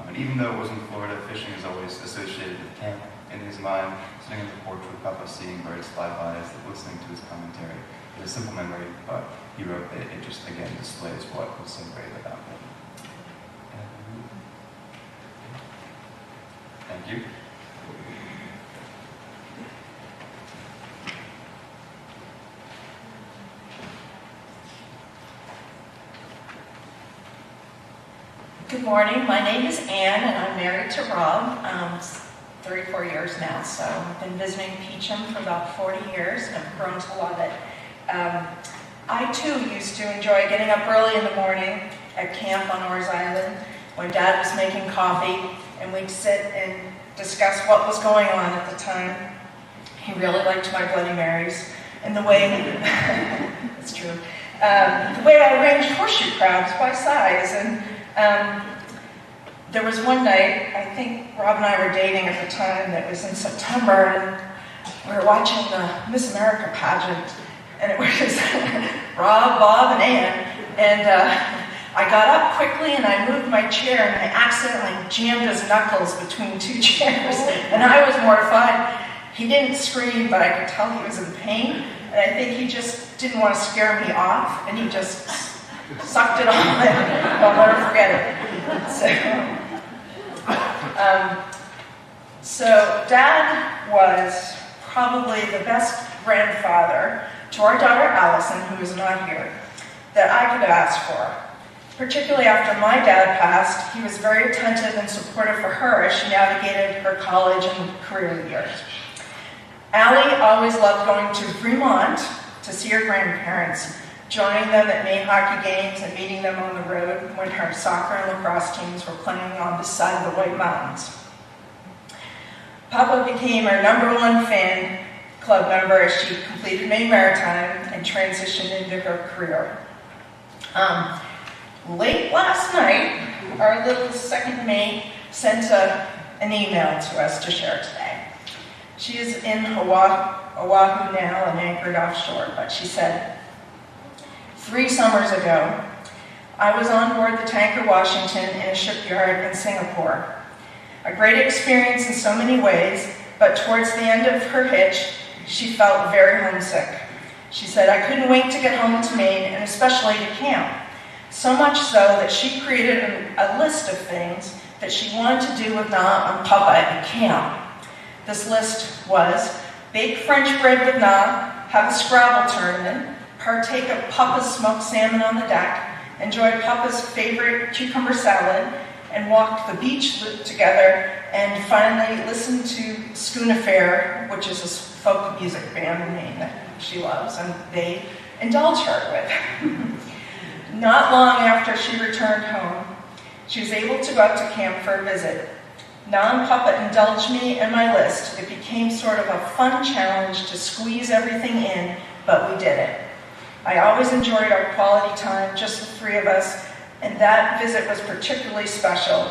And even though it was in Florida, fishing is always associated with camp in his mind. Sitting on the porch with Papa, seeing birds fly by, listening to his commentary. It's a simple memory, but he wrote that it just, again, displays what was so great about him. Thank you. Good morning. My name is Ann, and I'm married to Rob. It's 34 years now, so I've been visiting Peacham for about 40 years, and I've grown to love it. I, too, used to enjoy getting up early in the morning at camp on Orr's Island when Dad was making coffee, and we'd sit and discuss what was going on at the time. He really liked my Bloody Marys, and the way, it's true, the way I arranged horseshoe crabs by size, and there was one night, I think Rob and I were dating at the time, that was in September, and we were watching the Miss America pageant, and it was Rob, Bob, and Ann, and I got up quickly and I moved my chair, and I accidentally jammed his knuckles between two chairs, and I was mortified. He didn't scream, but I could tell he was in pain, and I think he just didn't want to scare me off, and he just sucked it all in. I'll never forget it. So Dad was probably the best grandfather to our daughter Allison, who is not here, that I could ask for. Particularly after my dad passed, he was very attentive and supportive for her as she navigated her college and career years. Allie always loved going to Fremont to see her grandparents, joining them at Maine hockey games and meeting them on the road when her soccer and lacrosse teams were playing on this side of the White Mountains. Papa became our #1 fan club member as she completed Maine Maritime and transitioned into her career. Late last night, our little second mate sent an email to us to share today. She is in Oahu now and anchored offshore, but she said, 3 summers ago, I was on board the tanker Washington in a shipyard in Singapore. A great experience in so many ways, but towards the end of her hitch, she felt very homesick. She said, I couldn't wait to get home to Maine, and especially to camp. So much so that she created a list of things that she wanted to do with Na and Papa at camp. This list was bake French bread with Na, have a Scrabble tournament, partake of Papa's smoked salmon on the deck, enjoy Papa's favorite cucumber salad, and walk the beach loop together, and finally listen to Schooner Fair, which is a folk music band in Maine that she loves, and they indulge her with. Not long after she returned home, she was able to go out to camp for a visit. Na and Papa indulged me in my list. It became sort of a fun challenge to squeeze everything in, but we did it. I always enjoyed our quality time, just the 3 of us, and that visit was particularly special.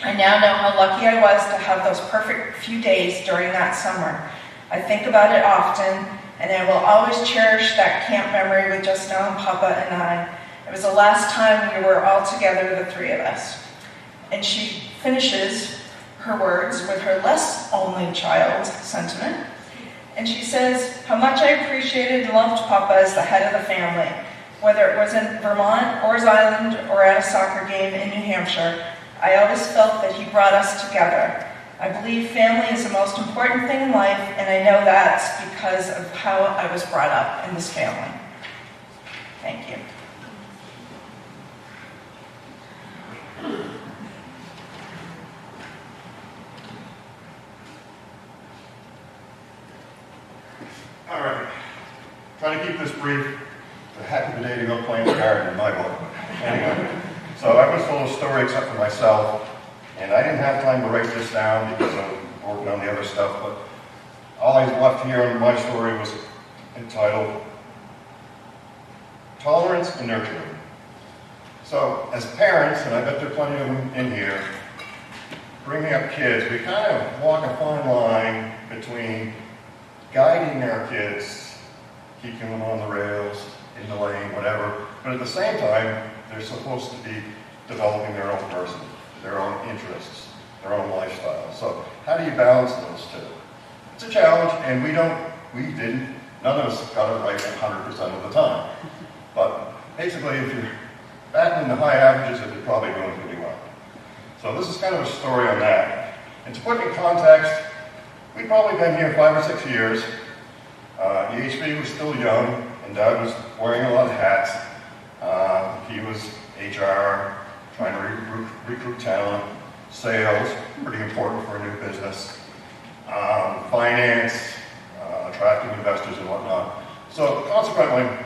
I now know how lucky I was to have those perfect few days during that summer. I think about it often, and I will always cherish that camp memory with just Mom, Papa, and I. It was the last time we were all together, the three of us. And she finishes her words with her less only child sentiment. And she says, how much I appreciated and loved Papa as the head of the family. Whether it was in Vermont, Orr's Island, or at a soccer game in New Hampshire, I always felt that he brought us together. I believe family is the most important thing in life, and I know that's because of how I was brought up in this family. Thank you. All right. Try to keep this brief. It's a heck of a day to go play in the garden in my book. Anyway, so I was told a story except for myself, and I didn't have time to write this down because I was working on the other stuff, but all I left here in my story was entitled Tolerance and Nurturing. So as parents, and I bet there are plenty of them in here, bringing up kids, we kind of walk a fine line between guiding our kids, keeping them on the rails, in the lane, whatever, but at the same time, they're supposed to be developing their own person, their own interests, their own lifestyle. So how do you balance those two? It's a challenge, and none of us got it right 100% of the time. But basically, if you're battling the high averages, you're probably doing pretty well. So this is kind of a story on that. And to put it in context, we'd probably been here 5 or 6 years. EHB was still young, and Dad was wearing a lot of hats. He was HR, trying to recruit talent, sales, pretty important for a new business, finance, attracting investors and whatnot. So consequently,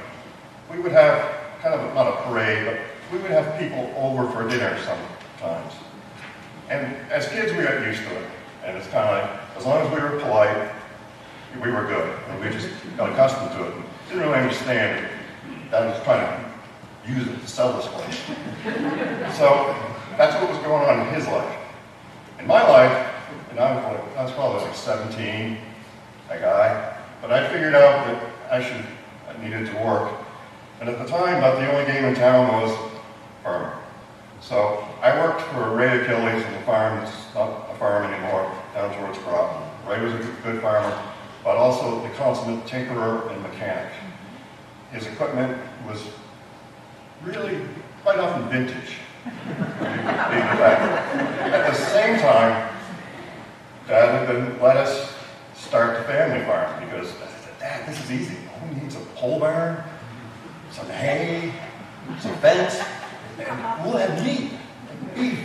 we would have kind of, not a parade, but we would have people over for dinner sometimes. And as kids, we got used to it. And it's kind of like, as long as we were polite, we were good. And we just got accustomed to it. Didn't really understand it. Dad was trying to use it to sell this place. So that's what was going on in his life. In my life, and I was probably like 17, a guy, but I figured out that I needed to work. And at the time, about the only game in town was farmer. So I worked for Ray Achilles on the farm that's not a farm anymore, down towards Groton. Ray was a good farmer, but also the consummate tinkerer and mechanic. His equipment was really quite often vintage. At the same time, Dad had let us start the family farm because I said, Dad, this is easy. All we need is a pole barn, some hay, some fence, and we'll have meat. Beef.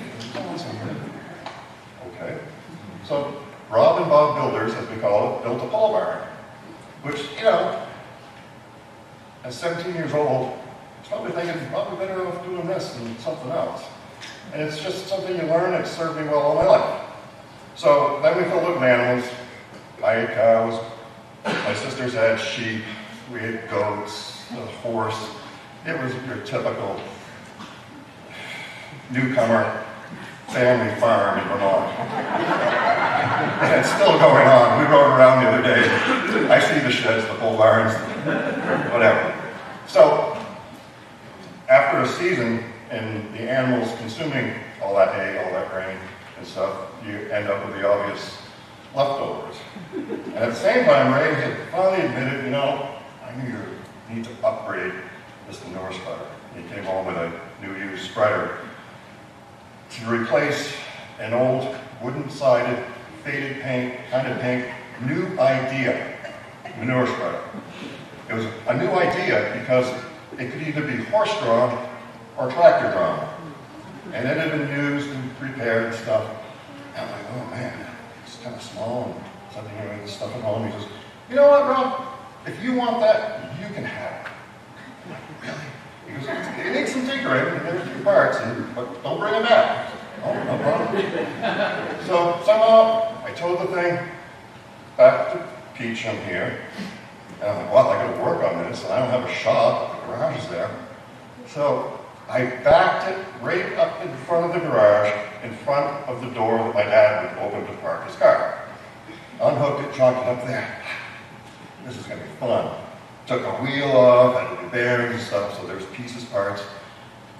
Okay. So Rob and Bob Builders, as we call it, built a pole barn, which, at 17 years old, I was probably thinking, probably better off doing this than something else. And it's just something you learn. It's served me well all my life. So then we filled it with animals. I had cows. My sisters had sheep. We had goats, a horse. It was your typical newcomer family farm in Vermont. And it's still going on. We rode around the other day. I see the sheds, the pole barns, whatever. So after a season and the animals consuming all that hay, all that grain and stuff, you end up with the obvious leftovers. And at the same time, Ray had finally admitted, I knew you need to upgrade this manure spreader. He came home with a new used spreader to replace an old wooden-sided, faded paint, kind of pink, new idea manure spreader. It was a new idea because it could either be horse-drawn or tractor-drawn. And it had been used and prepared and stuff. And I'm like, oh man, it's kind of small and something this stuff at home. He says, you know what, Rob? If you want that, you can have it. I'm like, really? He goes, it needs some tinkering, and there's a few parts, but don't bring it back. Oh, no problem. So somehow I towed the thing back to Peachum here. And I'm like, well, I got to work on this, and I don't have a shop. The garage is there. So I backed it right up in front of the garage, in front of the door that my dad would open to park his car. unhooked it, chalked it up there. This is gonna be fun. Took a wheel off, had the bearings and stuff, so there's pieces, parts.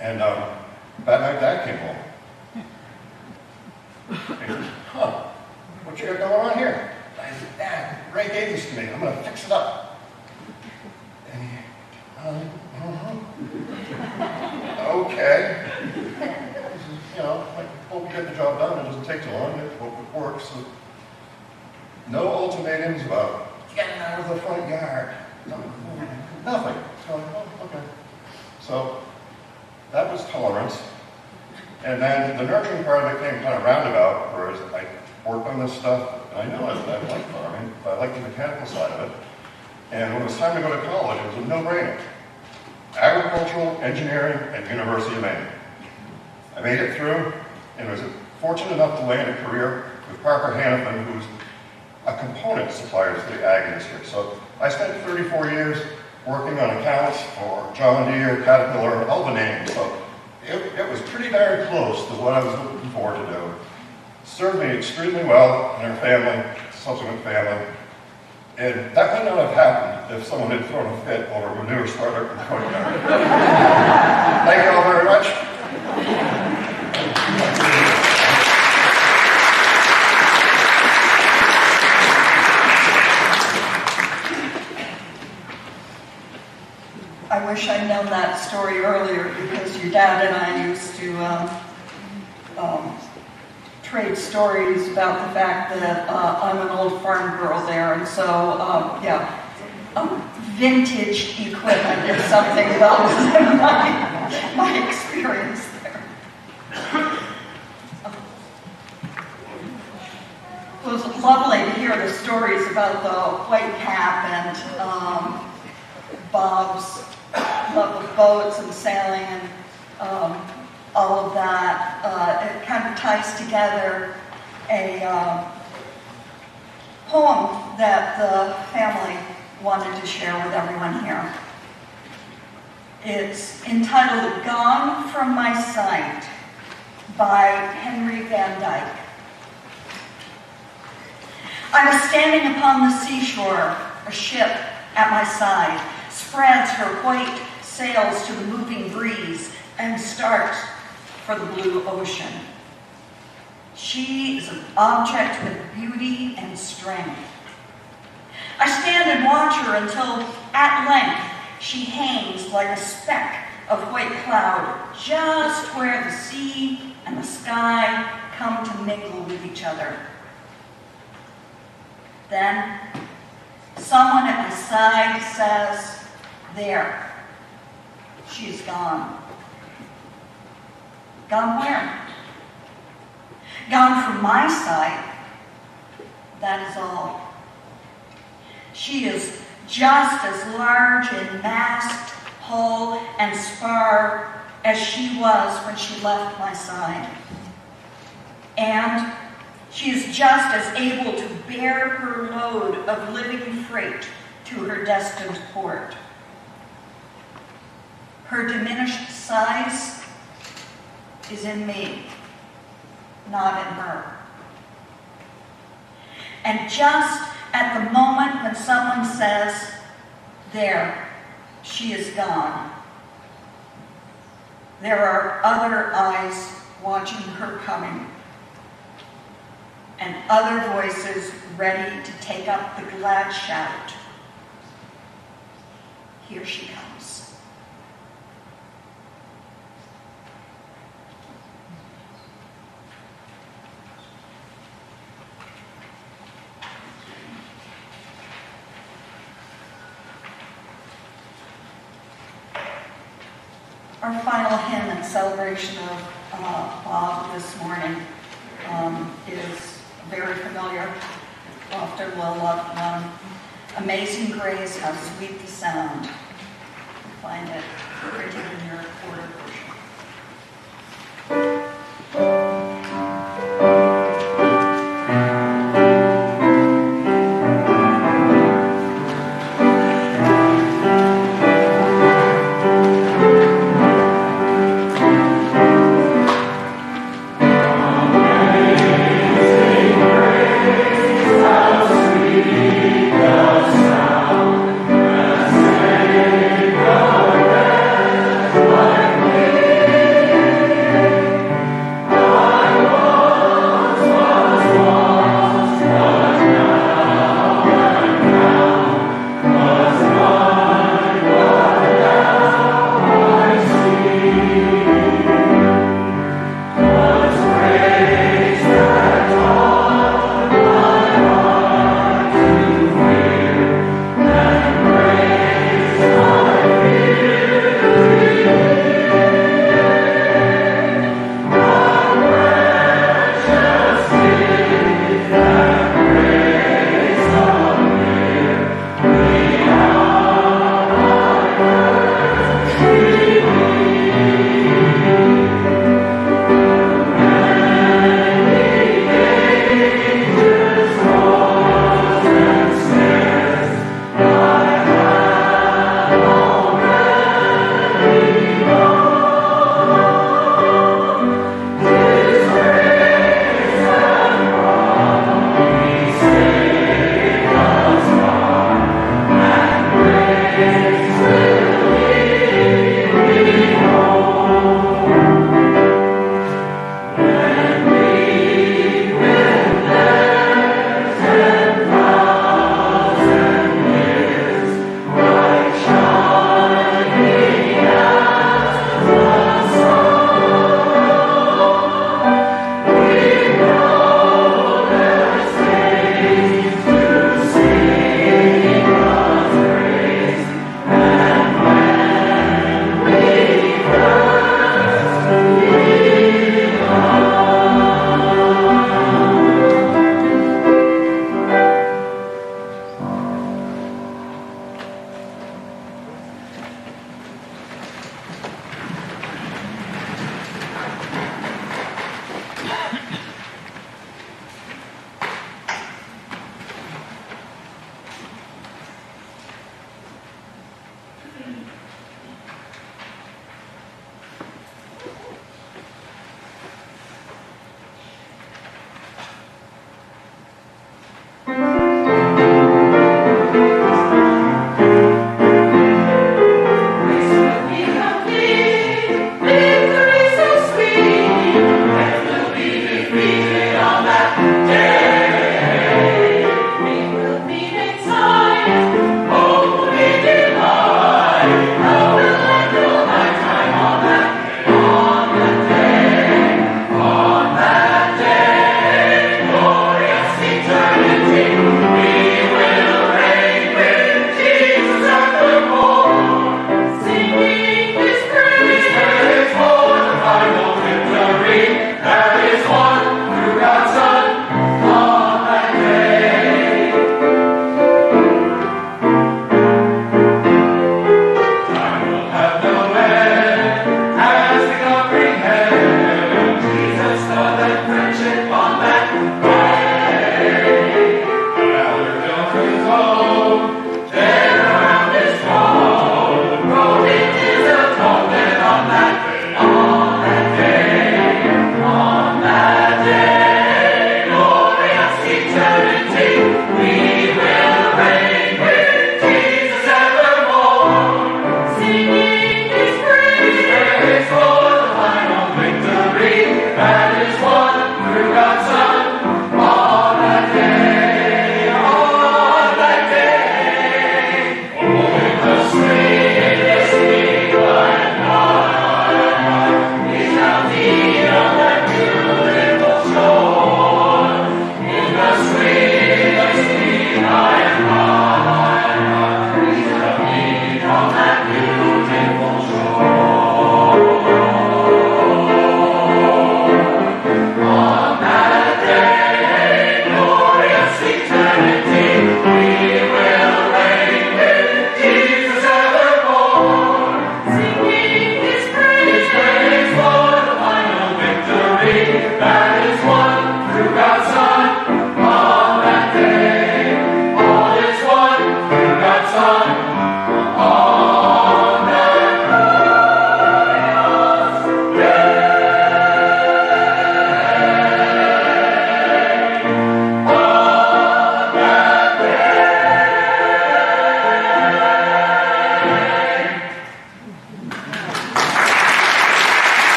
And that night Dad came home. He says, huh, what you got going on here? I said, Dad, Ray gave this to me. I'm gonna fix it up. And he, okay. He says, you know, I hope you get the job done. It doesn't take too long. I hope it works. So, no ultimatums about getting out of the front yard. Nothing. So, oh, okay. So that was tolerance. And then the nurturing part of it came kind of roundabout, whereas I worked on this stuff, and I know I like farming, but I like the mechanical side of it. And when it was time to go to college, it was a no-brainer. Agricultural, engineering, and University of Maine. I made it through, and was fortunate enough to land a career with Parker Hannafin, who's a component supplier to the ag industry. So I spent 34 years working on accounts for John Deere, Caterpillar, all the names. So it was pretty darn close to what I was looking forward to do. Served me extremely well and our family, subsequent family. And that might not have happened if someone had thrown a fit over a manure starter in the courtyard. Thank you all very much. I wish I'd known that story earlier because your dad and I used to trade stories about the fact that I'm an old farm girl there, and so yeah, vintage equipment is something that was my experience there. It was lovely to hear the stories about the white cap and Bob's love of boats and sailing and all of that. It kind of ties together a poem that the family wanted to share with everyone here. It's entitled Gone from My Sight by Henry Van Dyke. I was standing upon the seashore, a ship at my side spreads her white sails to the moving breeze and starts for the blue ocean. She is an object with beauty and strength. I stand and watch her until at length she hangs like a speck of white cloud just where the sea and the sky come to mingle with each other. Then someone at my side says, there, she is gone. Gone where? Gone from my sight, that is all. She is just as large in mast, hull, and spar as she was when she left my side. And she is just as able to bear her load of living freight to her destined port. Her diminished size is in me, not in her. And just at the moment when someone says, there, she is gone, there are other eyes watching her coming, and other voices ready to take up the glad shout. Here she comes. Our final hymn in celebration of Bob this morning is very familiar, often well-loved one. Amazing Grace, how sweet the sound. You'll find it printed in your order version. Amazing grace, how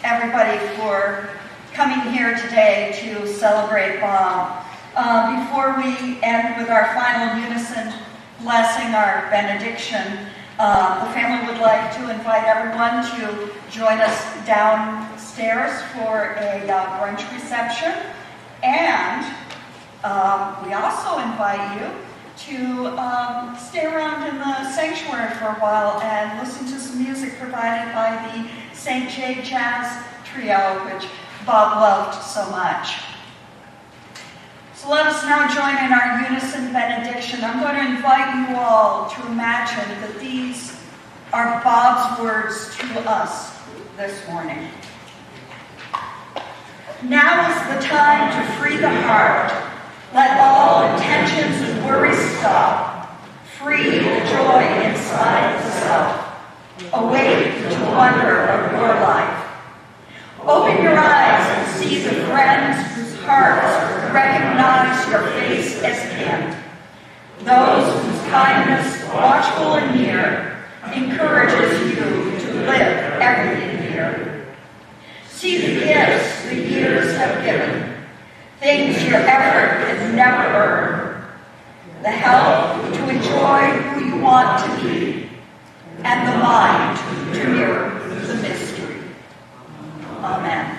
everybody for coming here today to celebrate Bob. Before we end with our final unison blessing, our benediction, the family would like to invite everyone to join us downstairs for a brunch reception. And we also invite you to stay around in the sanctuary for a while and listen to some music provided by the St. J Jazz Trio, which Bob loved so much. So let us now join in our unison benediction. I'm going to invite you all to imagine that these are Bob's words to us this morning. Now is the time to free the heart. Let all intentions and worries stop. Free the joy inside the self. Awake to the wonder of your life. Open your eyes and see the friends whose hearts recognize your face as kin. Those whose kindness, watchful and near, encourages you to live everything here. See the gifts the years have given, things your effort can never earn, the help to enjoy who you want to be, and the mind to mirror the mystery. Amen.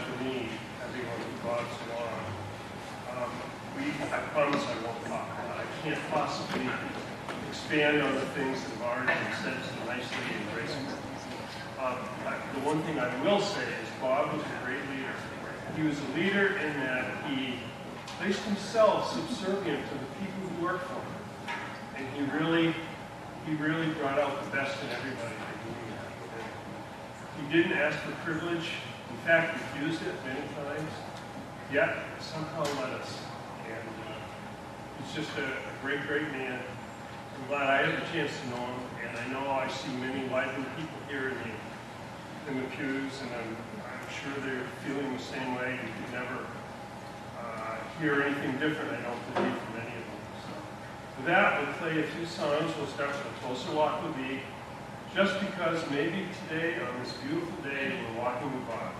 for me, having gone to Bob so long. I promise I won't talk. I can't possibly expand on the things that have already been said so nicely and gracefully. The one thing I will say is Bob was a great leader. He was a leader in that he placed himself subservient to the people who worked for him. And he really brought out the best in everybody that he knew. He didn't ask for privilege. In fact, refused it many times. Yet, somehow led us. And he's just a great, great man. I'm glad I had the chance to know him. And I know I see many lively people here in the pews, and I'm sure they're feeling the same way. You could never hear anything different, I don't believe, from any of them. So, with that, we'll play a few songs. We'll start with A Closer Walk with Thee, just because maybe today, on this beautiful day, we're walking with Bob.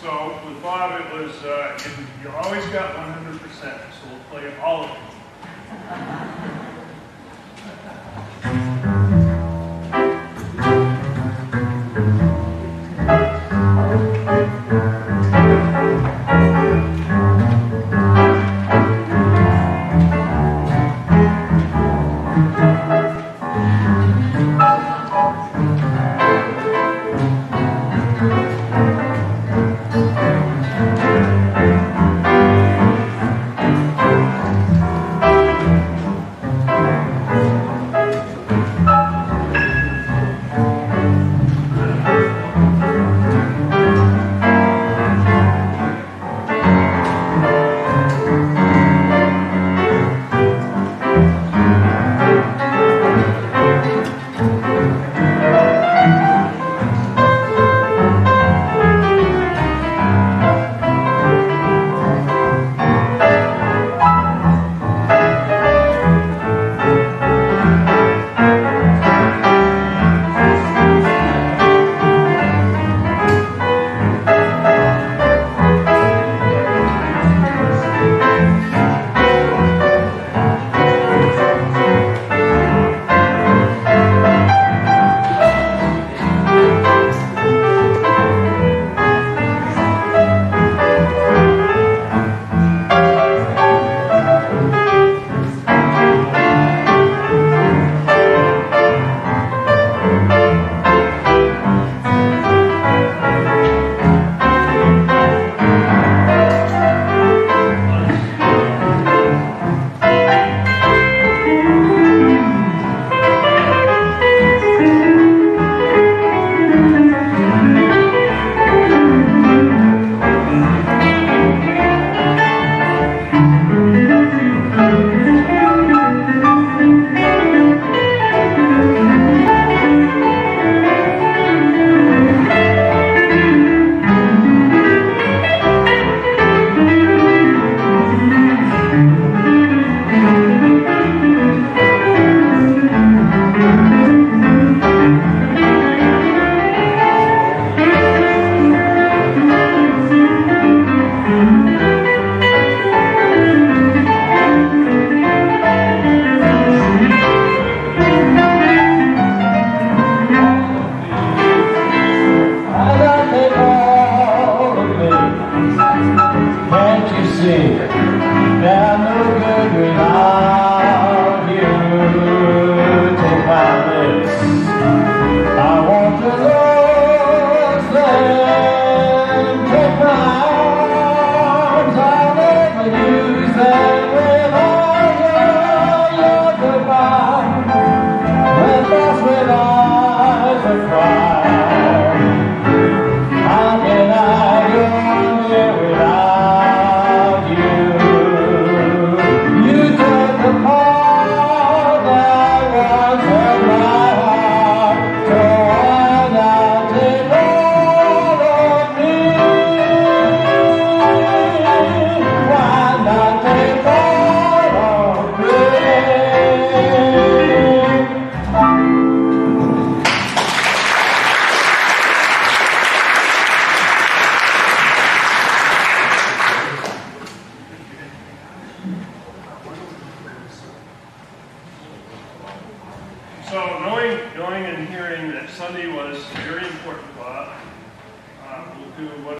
So with Bob, it was, you always got 100%, so we'll play all of it.